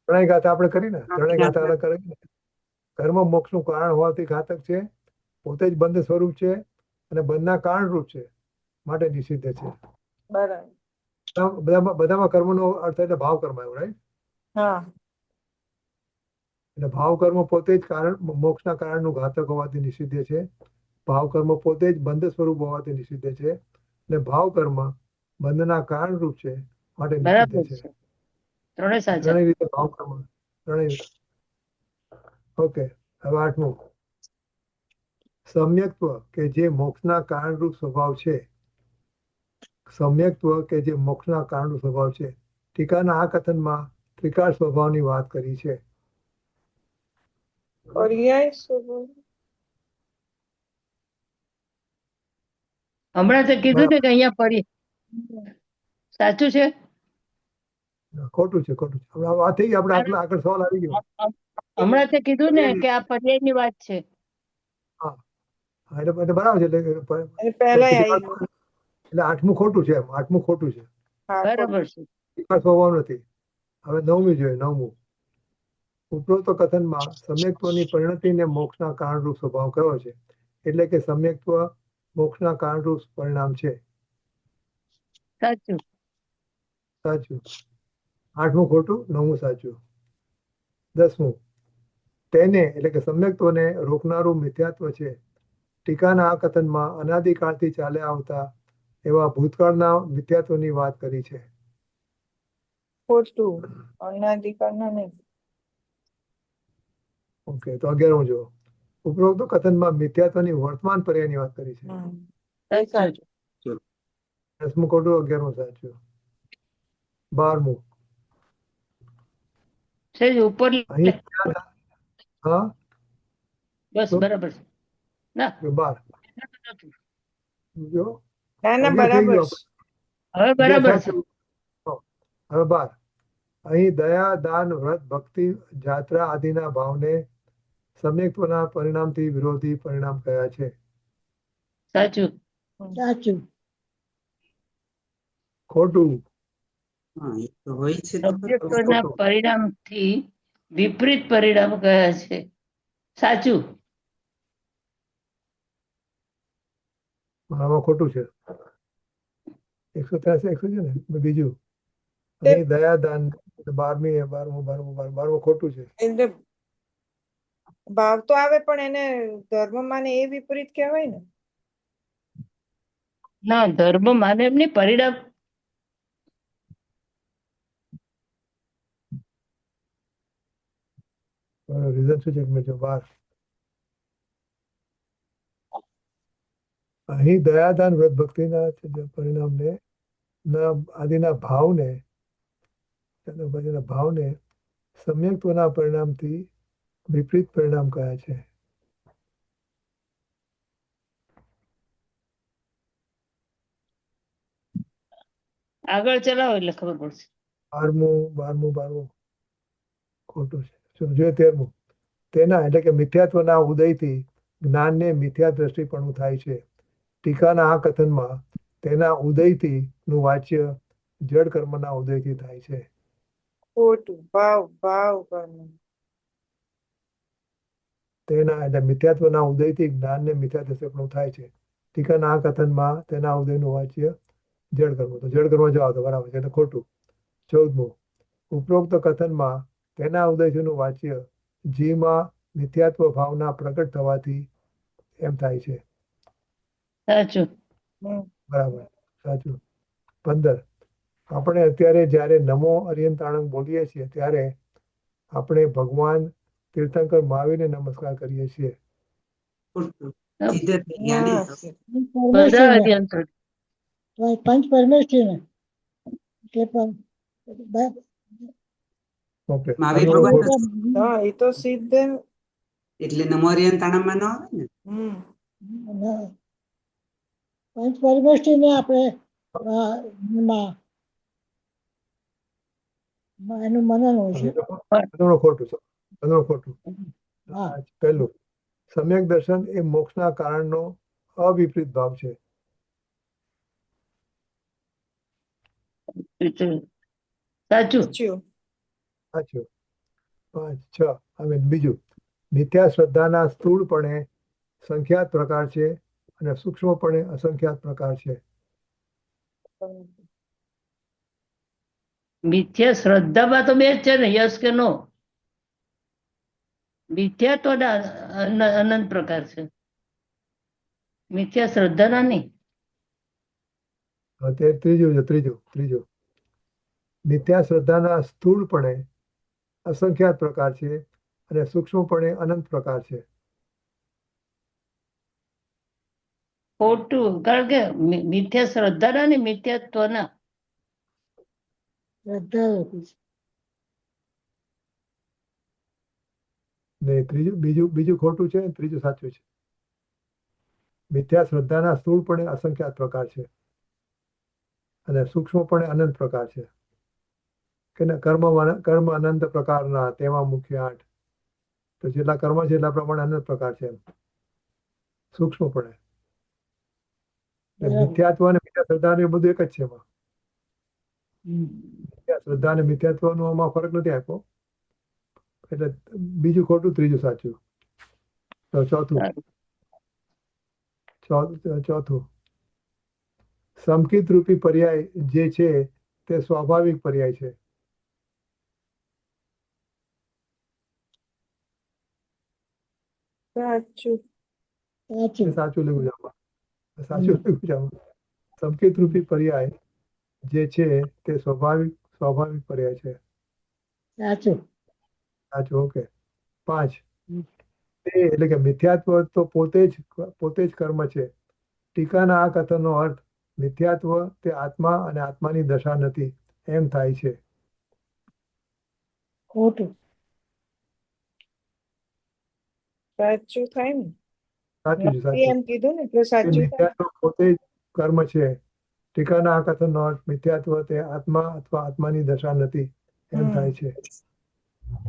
ત્રણેય ગાથા આપણે કરી ને, ત્રણેય ગાથા અલગ કરી ને. કર્મ મોક્ષનું કારણ હોવાથી ઘાતક છે, પોતે જ બંધ સ્વરૂપ છે અને બંધના કારણરૂપ છે માટે નિષિદ્ધ છે. બરાબર. બધામાં કર્મનો અર્થ એટલે ભાવ કર્મ આવ્યો, રાઈટ? હા. એટલે ભાવ કર્મ પોતે જ કારણ મોક્ષના કારણનું ઘાતક હોવાથી નિષિદ્ધ છે. ભાવ કર્મ પોતે જ બંધ સ્વરૂપ હોવાથી નિષિદ્ધ છે. અને ભાવ કર્મ બંધના કારણરૂપ છે માટે નિષિદ્ધ બરાબર છે. છે. ત્રણેય સાચા. ત્રણેય રીતે ભાવ કર્મ, ત્રણેય. ઓકે, હવે આઠમું, સમ્યક્ત્વ કે જે મોક્ષના કારણરૂપ સ્વભાવ છે. સમ્યક્ત્વ કે જે મોક્ષના કારણરૂપ સ્વભાવ છે. ટીકાના આ કથનમાં ત્રિકાળ સ્વભાવની વાત કરી છે. પર્યાય સ્વભાવ. હમણાં તો કીધું ને કે અહીંયા પડી. સાચું છે. ખોટું છે, ખોટું છે. હવે વાત થઈ ગઈ, આપણે આગળ આગળ સવાલ આવી ગયો. હમણાં તે કીધું ને કે આ પર્યાયની વાત છે. હા, એટલે બરાબર છે. એટલે અને પહેલા આવી ગયું. એટલે આઠમું ખોટું છે, એમ આઠમું ખોટું છે. હા, બરાબર છે. ત્રિકાળ સ્વભાવ નથી. હવે નવમી જોઈએ, નવમું, ઉપરોક્ત કથનમાં સમ્યક્ત્વની પરિણતિને મોક્ષના કારણરૂપ સ્વભાવ કયો છે. એટલે કે સમ્યક્ત્વ મોક્ષના કારણરૂપ પરિણામ છે. સાચું. સાચું. આઠમું ખોટું, નવમું સાચું. દસમું, તેને એટલે કે સમ્યક્ત્વને રોકનારું મિથ્યાત્વ છે. ટીકાના આ કથનમાં અનાદિકાળથી ચાલ્યા આવતા એવા ભૂતકાળના મિથ્યાત્વની વાત કરી છે. ખોટું. અનાદિકાળના નહીં. ઓકે, તો 11મું જો, ઉપરોક્ત કથનમાં મિથ્યાત્વની વર્તમાન પર્યાયની વાત કરી છે. એ સાચું. 10મું ખોટું, 11મું સાચું. 12મું, છે જ ઉપર. અહીં હા બસ શું? બરાબર છે. ના 12 જો ના ના 11 થઈ બરાબર ગયો. છે. હવે 11 બરાબર છે. સાચું. હવે 12, અહીં દયા, દાન, વ્રત, ભક્તિ, જાત્રા આદિના ભાવને સમ્યક્ત્વના પરિણામથી વિરોધી પરિણામ કયા છે. સાચું. સાચું. ખોટું. હા, એ તો હોય છે તો ખરું. સબ્જેક્ટના પરિણામથી વિપરીત પરિણામ કયા છે. સાચું. આમાં ખોટું છે. 183 100 છે ને. બીજું, અહીં દયા, દાન, 12મું ખોટું છે. એટલે ભાવ તો આવે પણ એને ધર્મમાં ને એ વિપરીત કહેવાય ને. ના, ધર્મ માને એમ નહીં, પરિણામ. રીઝન શું છે કે મેં જો 12, અહીં દયાદાન વ્રત ભક્તિના પરિણામને આદિના ભાવને સમ્યક્ત્વના પરિણામથી વિપરીત પરિણામ કયા છે. આગળ ચલાવો એટલે ખબર પડશે. 12મું ખોટું છે. શું જોઈએ? 13મું, તેના એટલે કે મિથ્યાત્વના ઉદયથી જ્ઞાનને મિથ્યા દ્રષ્ટિપણું થાય છે. ટીકાના આ કથનમાં તેના ઉદયથી નું વાચ્ય જડ કર્મના ઉદયથી થાય છે. ખોટું. ભાવ કર્મ. તેના એટલે મિથ્યાત્વના ઉદયથી જ્ઞાનને મિથ્યા દ્રષ્ટિપણું થાય છે. ટીકાના આ કથનમાં તેના ઉદયનું વાચ્ય જડ કર્મ. તો જડ કર્મ જવાબ તો બરાબર છે, એટલે ખોટું. 14મું, ઉપરોક્ત કથનમાં તેના ઉદયથીનું વાચ્ય જીવમાં મિથ્યાત્વ ભાવના પ્રગટ થવાથી એમ થાય છે. સાચું. બરાબર, સાચું. 15, આપણે અત્યારે જ્યારે નમો અરિયંતાણંગ બોલીએ છીએ ત્યારે આપણે ભગવાન તીર્થંકર મહાવીરને નમસ્કાર કરીએ છીએ. ખોટું. સિદ્ધ થઈ ગયા ને હા, બધા પરમેશ્વરને અધ્યંતર. પંચ પરમેશ્વરને એટલે ઓકે મહાવીર હવે ભગવાન ખોટું. હા, એ તો સિદ્ધ. એટલે નમોરિયંતાણામાં ન આવે ને. હમ પંચ પરમેશ્વરને આપણે અ, એમાં એનું મનન હોય છે. બંધાણું ખોટું છે. બંધાણું ખોટું. હા પહેલું, સમ્યક દર્શન એ મોક્ષના કારણનો અવિપરીત ભાવ છે. સાચું. સાચું. સાચું. 5, 6. હવે બીજું, મિથ્યા શ્રદ્ધાના સ્થૂળપણે સંખ્યાત પ્રકાર છે અને સૂક્ષ્મપણે અસંખ્યાત પ્રકાર છે. મિથ્યા શ્રદ્ધામાં તો બે જ છે ને, યસ કે નો? મિથ્યા તો અનંત પ્રકાર છે, મિથ્યા શ્રદ્ધાના નહીં. હવે તે ત્રીજું છે. ત્રીજું, મિથ્યા શ્રદ્ધાના સ્થૂળપણે અસંખ્યાત પ્રકાર છે અને સૂક્ષ્મપણે અનંત પ્રકાર છે. ખોટું, કારણ કે મિથ્યા શ્રદ્ધાના ને મિથ્યાત્વના. શ્રદ્ધા લખી છે. ને બીજું ખોટું છે, ત્રીજું સાચું છે. મિથ્યા શ્રદ્ધાના સ્થૂળપણે અસંખ્યાત પ્રકાર છે અને સૂક્ષ્મપણે અનંત પ્રકાર છે. કે કર્મ અનંત પ્રકારના, તેમાં મુખ્ય 8. તો જેટલા કર્મ છે એટલા પ્રમાણે અનંત પ્રકાર છે. સૂક્ષ્મપણે બરાબર. મિથ્યાત્વ અને મિથ્યા શ્રદ્ધા એ બધું એક જ છે. એમાં હમ. મિથ્યા શ્રદ્ધા અને મિથ્યાત્વનો આમાં ફરક નથી આપ્યો. એટલે બીજું ખોટું, ત્રીજું સાચું. તો ચોથું, સમકિત રૂપી પર્યાય જે છે તે સ્વાભાવિક પર્યાય છે. સાચું. સાચું. સાચું લખ્યું છે આમાં. સાચું લખ્યું છે આમાં. સંકેત રૂપી પર્યાય જે છે તે સ્વાભાવિક પર્યાય છે. સાચું. સાચું. ઓકે. 5, હમ. તે એટલે કે મિથ્યાત્વ તો પોતે જ કર્મ છે. ટીકાના આ કથનનો અર્થ મિથ્યાત્વ તે આત્મા અને આત્માની દશા નથી એમ થાય છે. ખોટું. સાચું થાય ને. સાચું છે. નથી સાચું. એમ કીધું ને એટલે કે સાચું થાય. મિથ્યાત્વ પોતે જ કર્મ છે. ટીકાના આ કથનનો અર્થ મિથ્યાત્વ તે આત્મા અથવા આત્માની દશા નથી એમ હમ થાય છે.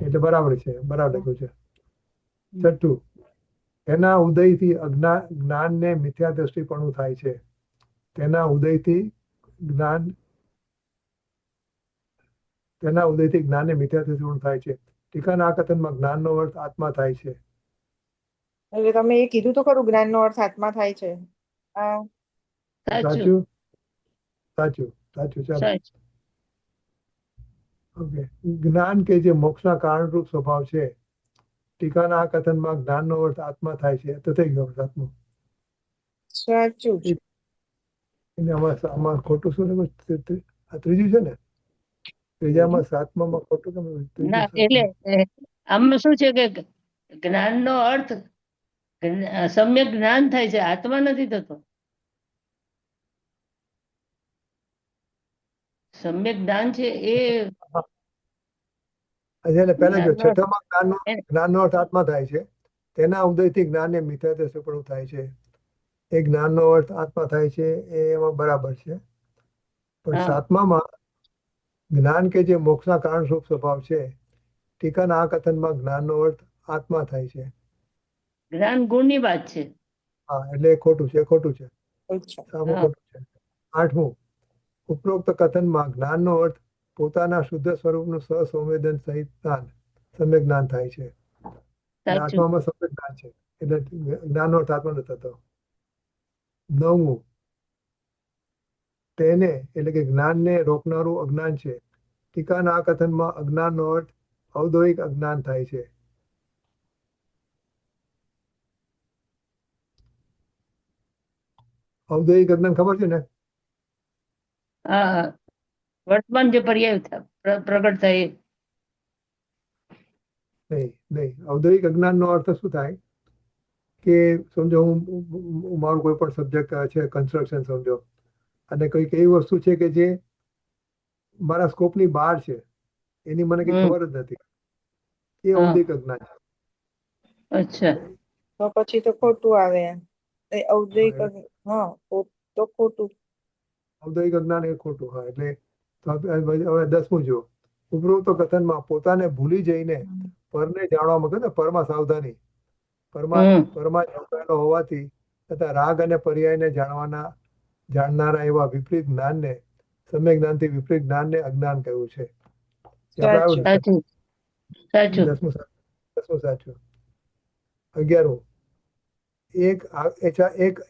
એટલે બરાબર છે. બરાબર લખ્યું છે. હમ. 6, તેના ઉદયથી જ્ઞાનને મિથ્યા દ્રષ્ટિપણું થાય છે. તેના ઉદયથી જ્ઞાનને મિથ્યા દ્રષ્ટિપણું થાય છે. ટીકાના આ કથનમાં જ્ઞાનનો અર્થ આત્મા થાય છે. એટલે તમે એ કીધું તો ખરું, જ્ઞાનનો અર્થ આત્મા થાય છે. આ સાચું. સાચું. ચાલો. સાચું. ઓકે. જ્ઞાન કે જે મોક્ષના કારણરૂપ સ્વભાવ છે, ટીકાના આ કથનમાં જ્ઞાનનો અર્થ આત્મા થાય છે. તો થઈ ગયો સાતમું. સાચું છે. એને આમાં ખોટું શું લખ્યું? આ ત્રીજું છે ને? ત્રીજામાં સાતમામાં ખોટું કેમ લખ્યું? ત્રીજું, ના, સાતમું. એટલે આમાં શું છે કે જ્ઞાનનો અર્થ સમ્યક જ્ઞાન થાય છે, આત્મા નથી થતો. સમ્યક જ્ઞાન છે એ એટલે પહેલા જો જ્ઞાનનો અર્થ. છઠ્ઠામાં જ્ઞાનનો અર્થ આત્મા થાય છે. તેના ઉદયથી જ્ઞાનને મિથ્યા દ્રષ્ટિપણું થાય છે. એ જ્ઞાનનો અર્થ આત્મા થાય છે એ એમાં બરાબર છે. પણ હા. સાતમામાં જ્ઞાન કે જે મોક્ષના કારણરૂપ સ્વભાવ છે, ટીકાના આ કથનમાં જ્ઞાનનો અર્થ આત્મા થાય છે. જ્ઞાન ગુણની વાત છે. હા, એટલે એ ખોટું છે. અચ્છા. સામું હા. ખોટું છે. 8મું, ઉપરોક્ત કથનમાં જ્ઞાનનો અર્થ પોતાના શુદ્ધ સ્વરૂપનું સસંવેદન સહિત સમ્યક જ્ઞાન થાય છે. અને સાચું. 8મામાં સમ્યક જ્ઞાન છે. એટલે જ્ઞાનનો અર્થ આત્મા નથી થતો. 9મું, તેને એટલે કે જ્ઞાનને રોકનારું અજ્ઞાન છે. ટીકાના આ કથનમાં અજ્ઞાનનો અર્થ ઔદોહિક અજ્ઞાન થાય છે. ઔદોહિક અજ્ઞાન ખબર છે ને? હા, વર્તમાન જે પર્યાય પ્રગટ થાય એ. નહીં. ઔદોહિક અજ્ઞાનનો અર્થ શું થાય? કે સમજો મારું કોઈ પણ સબ્જેક્ટ છે કન્સ્ટ્રક્શન સમજો, અને કંઈક એવી વસ્તુ છે કે જે મારા સ્કોપની બહાર છે, એની મને કઈ હમ. ખબર જ નથી, એ હા. ઔદ્યોગિક અજ્ઞાન છે. અચ્છા. તો પછી તો ખોટું આવે એમ. એ ઔદ્યોગિક હા, તો ખોટું. ઔદ્યોગિક અજ્ઞાન એ ખોટું. હા, એટલે તો હવે 10મું જુઓ. ઉપરોક્ત કથનમાં પોતાને ભૂલી જઈને પરને જાણવામાં, કહે ને પરમાં સાવધાની, હમ. પરમાં સંકળાયેલો હોવાથી તથા રાગ અને પર્યાયને જાણનારા એવા વિપરીત જ્ઞાનને, સમ્યક જ્ઞાનથી વિપરીત જ્ઞાનને અજ્ઞાન કહ્યું છે. એ આપણે આવ્યું ને, સાચું. સાચું. 10મું સાચું. 11મું,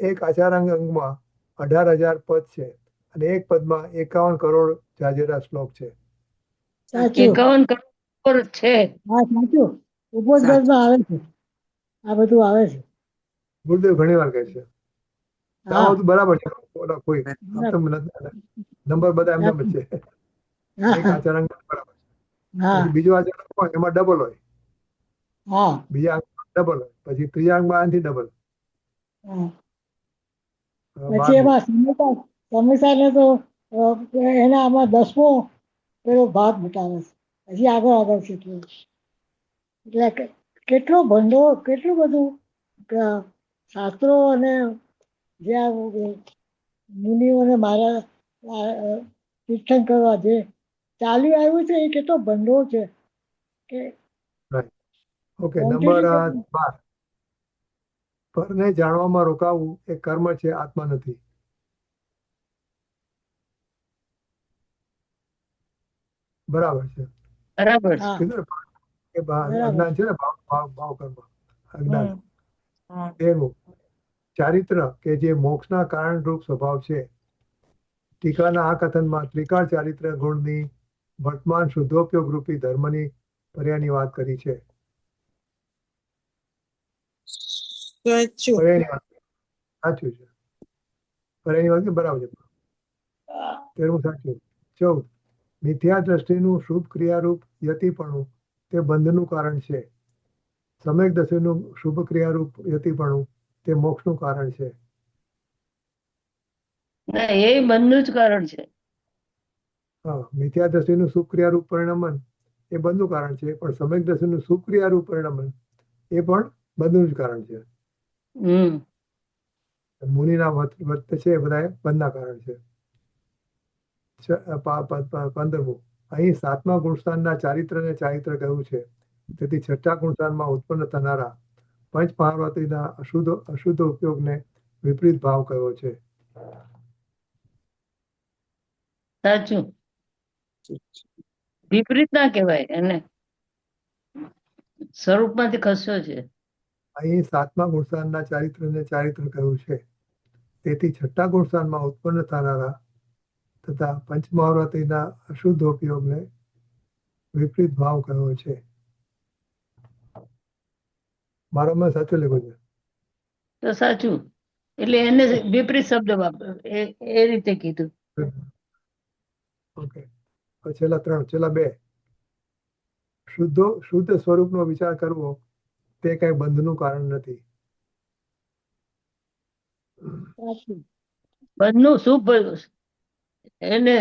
એક આચારાંગ અંગમાં 18,000 પદ છે, અને એક પદમાં 51 કરોડ જાજેરા શ્લોક છે. સાચું. 51 કરોડ છે. હા, સાચું. ઉપોદ્ઘાતમાં આવે છે, આ બધું આવે છે. ગુરુદેવ ઘણી વાર કહે છે. હા, આમાં બધું બરાબર છે. ઓલા કોઈ આમ તો બરાબર. નંબર બધા એમને જ છે. હા, એક આચારાંગ બરાબર. હા, પછી બીજું આચારાંગ હોય એમાં ડબલ હોય, હા, બીજા અંગમાં ડબલ હોય, પછી ત્રીજા અંગમાં આનાથી ડબલ. હા. પછી 12મું, એમાં સમયસાને તો એના આમાં 10મો પેલો ભાગ બતાવે છે, હજી આગળ છે એટલું. એટલે કેટલો ભંડોળ, કેટલું બધું શાસ્ત્રો અને જે આ મુનિઓને મારા તીર્થન કરવા જે ચાલી આવ્યું છે, એ કેટલો ભંડોળ છે કે right. ઓકે, quantity નંબર કેટલી. 12. પરને જાણવામાં રોકાવું એ કર્મ છે, આત્મા નથી. બરાબર છે. બરાબર છે. હા, કીધું ને, કે બરાબર. અજ્ઞાન છે ને, ભાવ કર્મ અજ્ઞાન. હમ. હા. 13મું, ચારિત્ર કે જે મોક્ષના કારણરૂપ સ્વભાવ છે. ટીકાના આ કથનમાં ત્રિકાળ ચારિત્ર ગુણની વર્તમાન શુદ્ધોપયોગ રૂપી ધર્મની પર્યાયની વાત કરી છે. સાચું. પર્યાયની વાત સાચું છે. પર્યાયની વાત બરાબર છે. 13મું સાચું. 14, મિથ્યા દ્રષ્ટિનું શુભ ક્રિયારૂપ યતિપણું તે બંધનું કારણ છે. સમ્યક દ્રષ્ટિનું શુભ ક્રિયારૂપ યતિપણું તે મોક્ષનું કારણ છે. ના, એ બંધનું જ કારણ છે. હા, મિથ્યા દ્રષ્ટિનું સુક્રિયારૂપ પરિણમન એ બંધનું કારણ છે, પણ સમ્યક દ્રષ્ટિનું સુક્રિયારૂપ પરિણમન એ પણ બંધનું જ કારણ છે. હમ. મુનિના વર્ત છે એ બધા બંધના કારણ છે. 15મું, અહીં 7મા ગુણસ્થાનના ચારિત્રને ચારિત્ર કહ્યું છે, તેથી 6ઠ્ઠા ગુણસ્થાનમાં ઉત્પન્ન થનારા પંચ મહાવૃત્તિના અશુદ્ધ ઉપયોગને વિપરીત ભાવ કહ્યો છે. સાચું. વિપરીત ના કહેવાય એને, સ્વરૂપમાંથી ખસ્યો છે. અહીં 7મા ગુણસ્થાનના ચારિત્રને ચારિત્ર કહ્યું છે, તેથી 6ઠ્ઠા ગુણસ્થાનમાં ઉત્પન્ન થનારા તથા પંચમહાવૃત્તિના અશુદ્ધ ઉપયોગને વિપરીત ભાવ કહ્યો છે. મારામાં સાચું લખ્યું છે. તો સાચું, એટલે એને વિપરીત શબ્દ વાપર્યો, એ રીતે કીધું. ઓકે, છેલ્લા 2, શુદ્ધ સ્વરૂપનો વિચાર કરવો તે કઈ બંધનું કારણ નથી. સાચું. બંધનું શુભ એને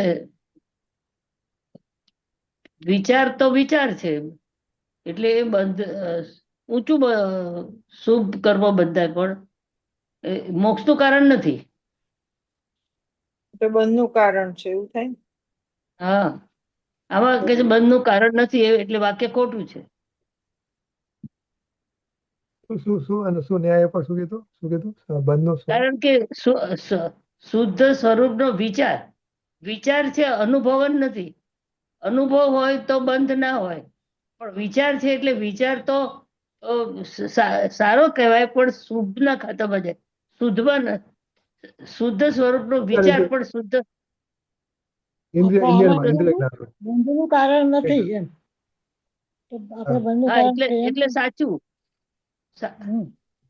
વિચાર તો વિચાર છે, એટલે એ બંધ ઊંચું શુભ કર્મ બંધાય, પણ મોક્ષનું કારણ નથી. તો બંધનું કારણ છે એવું થાય. હા, આમાં કે છે બંધનું કારણ નથી, એટલે વાક્ય ખોટું છે. શું ન્યાય પર શું કીધું બંધનું કારણ કે શુદ્ધ સ્વરૂપનો વિચાર છે, અનુભવન નથી. અનુભવ હોય તો બંધ ના હોય, પણ વિચાર છે એટલે વિચાર તો સારો કહેવાય, પણ શુભ ના ખાતામાં જાય. શુદ્ધમાં શુદ્ધ સ્વરૂપનો વિચાર પણ શુદ્ધ. આમાં ઇન્દ્રિય જ્ઞાન. બંધનું કારણ નથી એમ. તો આપણે બંધનું હા, કારણ એટલે સાચું. હમ.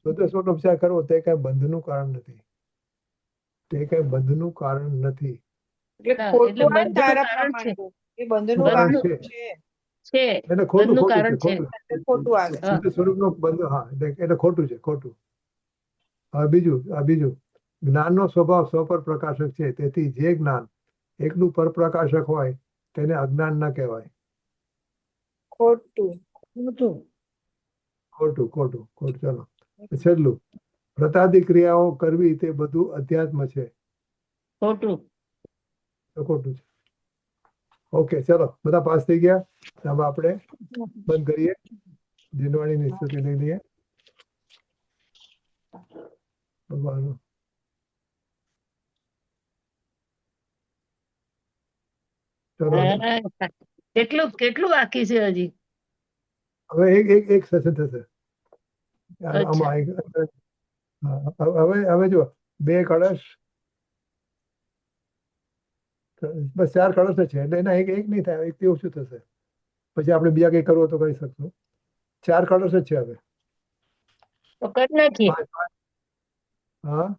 શુદ્ધ સ્વરૂપનો વિચાર કરવો તે કઈ બંધનું કારણ નથી. તે કઈ બંધનું કારણ નથી. એટલે ના, ખોટું એટલે આવે ને બંધનું તારા કારણ છે. પ્રમાણે એ બંધનું કારણ કારણ છે. છે. છે, એટલે ખોટું બંધનું ખોટું છે કારણ છે. ખોટું. એટલે ખોટું આવે. હા. શુદ્ધ સ્વરૂપનો બંધ, હા, એટલે ખોટું છે ખોટું. બીજું જ્ઞાનનો સ્વભાવ સ્વપર પ્રકાશક છે, તેથી જે જ્ઞાન એકલું પરપ્રકાશક હોય તેને અજ્ઞાન ન કહેવાય. ખોટું. ખોટું. ખોટું. ચલો છેલ્લું, વ્રતાદિ ક્રિયાઓ કરવી તે બધું અધ્યાત્મ છે. ખોટું. તો ખોટું છે. ઓકે, ચલો બધા પાસ થઈ ગયા. હવે આપણે બંધ કરીએ. દિનવાણીની સ્તુતિ લઈ લઈએ. ભગવાન ચલો કેટલું બાકી છે હજી? હવે એક સેશન થશે. આમાં હવે જો 2 કળશ, બસ 4 કળશ જ છે, એટલે એના એક નહીં થાય, એક થી ઓછું થશે. પછી આપણે બીજા કઈ કરવું હોય તો કરી શકશું. 4 કળશ જ છે હવે. તો કરી નાખીએ. 5. હા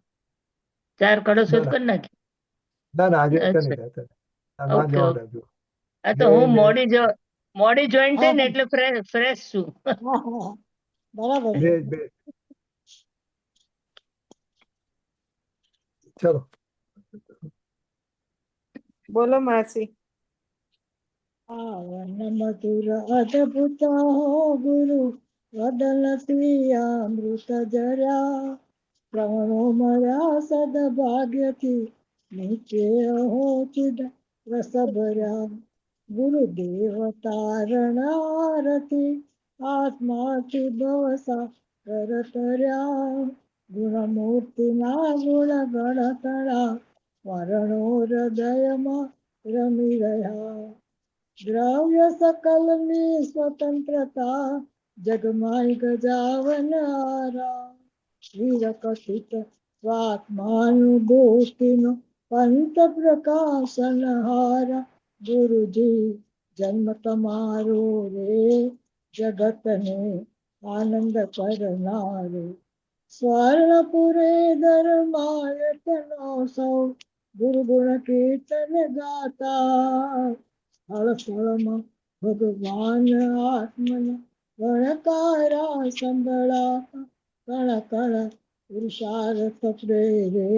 4 કળશો ના, કરી નાખીએ. ના આજે અચ્છા. નહીં થાય. ઓકે, જવાબ ઓકે. આપજો. આ તો હું મોડી જોઈન થઈ ને હા. એટલે ફ્રેશ છું. બરાબર બે છે. બે ચલો બોલો માસી. પાવન મધુર અદભુત ગુરુ વદનતી અમૃત જર્યા પ્રણો મળ્યા સદભાગ્યથી નીચે હો ચિદ રસ ભર્યા ગુરુદેવ તારણારથી આત્માથી ભવસા કર તર્યા ગુણમૂર્તિના ગુણ ગણતણા વર્ણો હૃદયમાં રમી રહ્યા દ્રવ્ય સકલની સ્વતંત્રતા જગમાય ગજાવનારા વીર કથિત સ્વાત્માનુભૂતિનો પંત પ્રકાશનહારા ગુરુજી જન્મ તમારો રે જગતને આનંદ કરનારો સ્વર્ણપુરે ધર્માયતનો સૌ ગુરુ ગુણ કીર્તન ગાતા સ્થળમાં ભગવાન આત્મના ગણકારા સંભળાતા કણ કણ પુરુષાર્થ પ્રેરે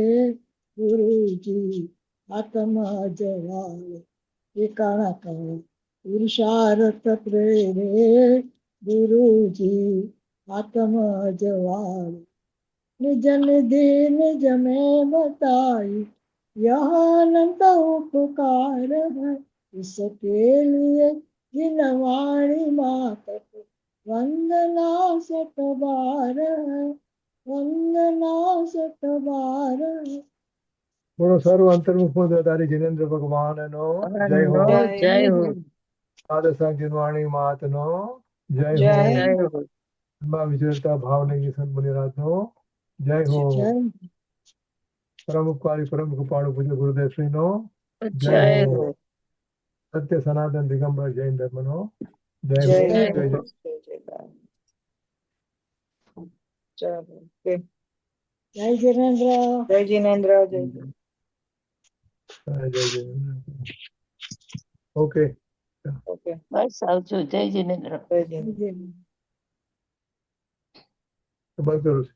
ગુરુજી આત્મ જવાવે એ કણ કણ પુરુષાર્થ પ્રેરે ગુરુજી આત્મ જવાવે નિજ નિધિ નિજ में बताई यह अनंत उपकार है इसके लिए जिनवाणी मात को वंदना सतबार है वंदना सतबार है બોલો સર્વ અંતર્મુખ દારી જિનેન્દ્ર ભગવાનનો જય હો. જય હો. સાધ સંગીતવાણી માતનો જય જય. હો. જય હો. એમાં વિચરતા ભાવનગી સંત મુનિરાજનો જય હો. જય પરમ ઉપકારી પરમ કૃપાળુ પૂજ્ય ગુરુદેવ શ્રીનો જય હો. હો. સત્ય સનાતન દિગંબર જૈન ધર્મનો જય જય હો. જય જય હો. જય. ચાલો. ઓકે. જય જીનેન્દ્ર જય જીનેન્દ્ર. જય જય જય. Okay okay. બસ આવજો. જય જિનેન્દ્ર. જય જીનેન્દ્ર. જય બંધ કરું છું.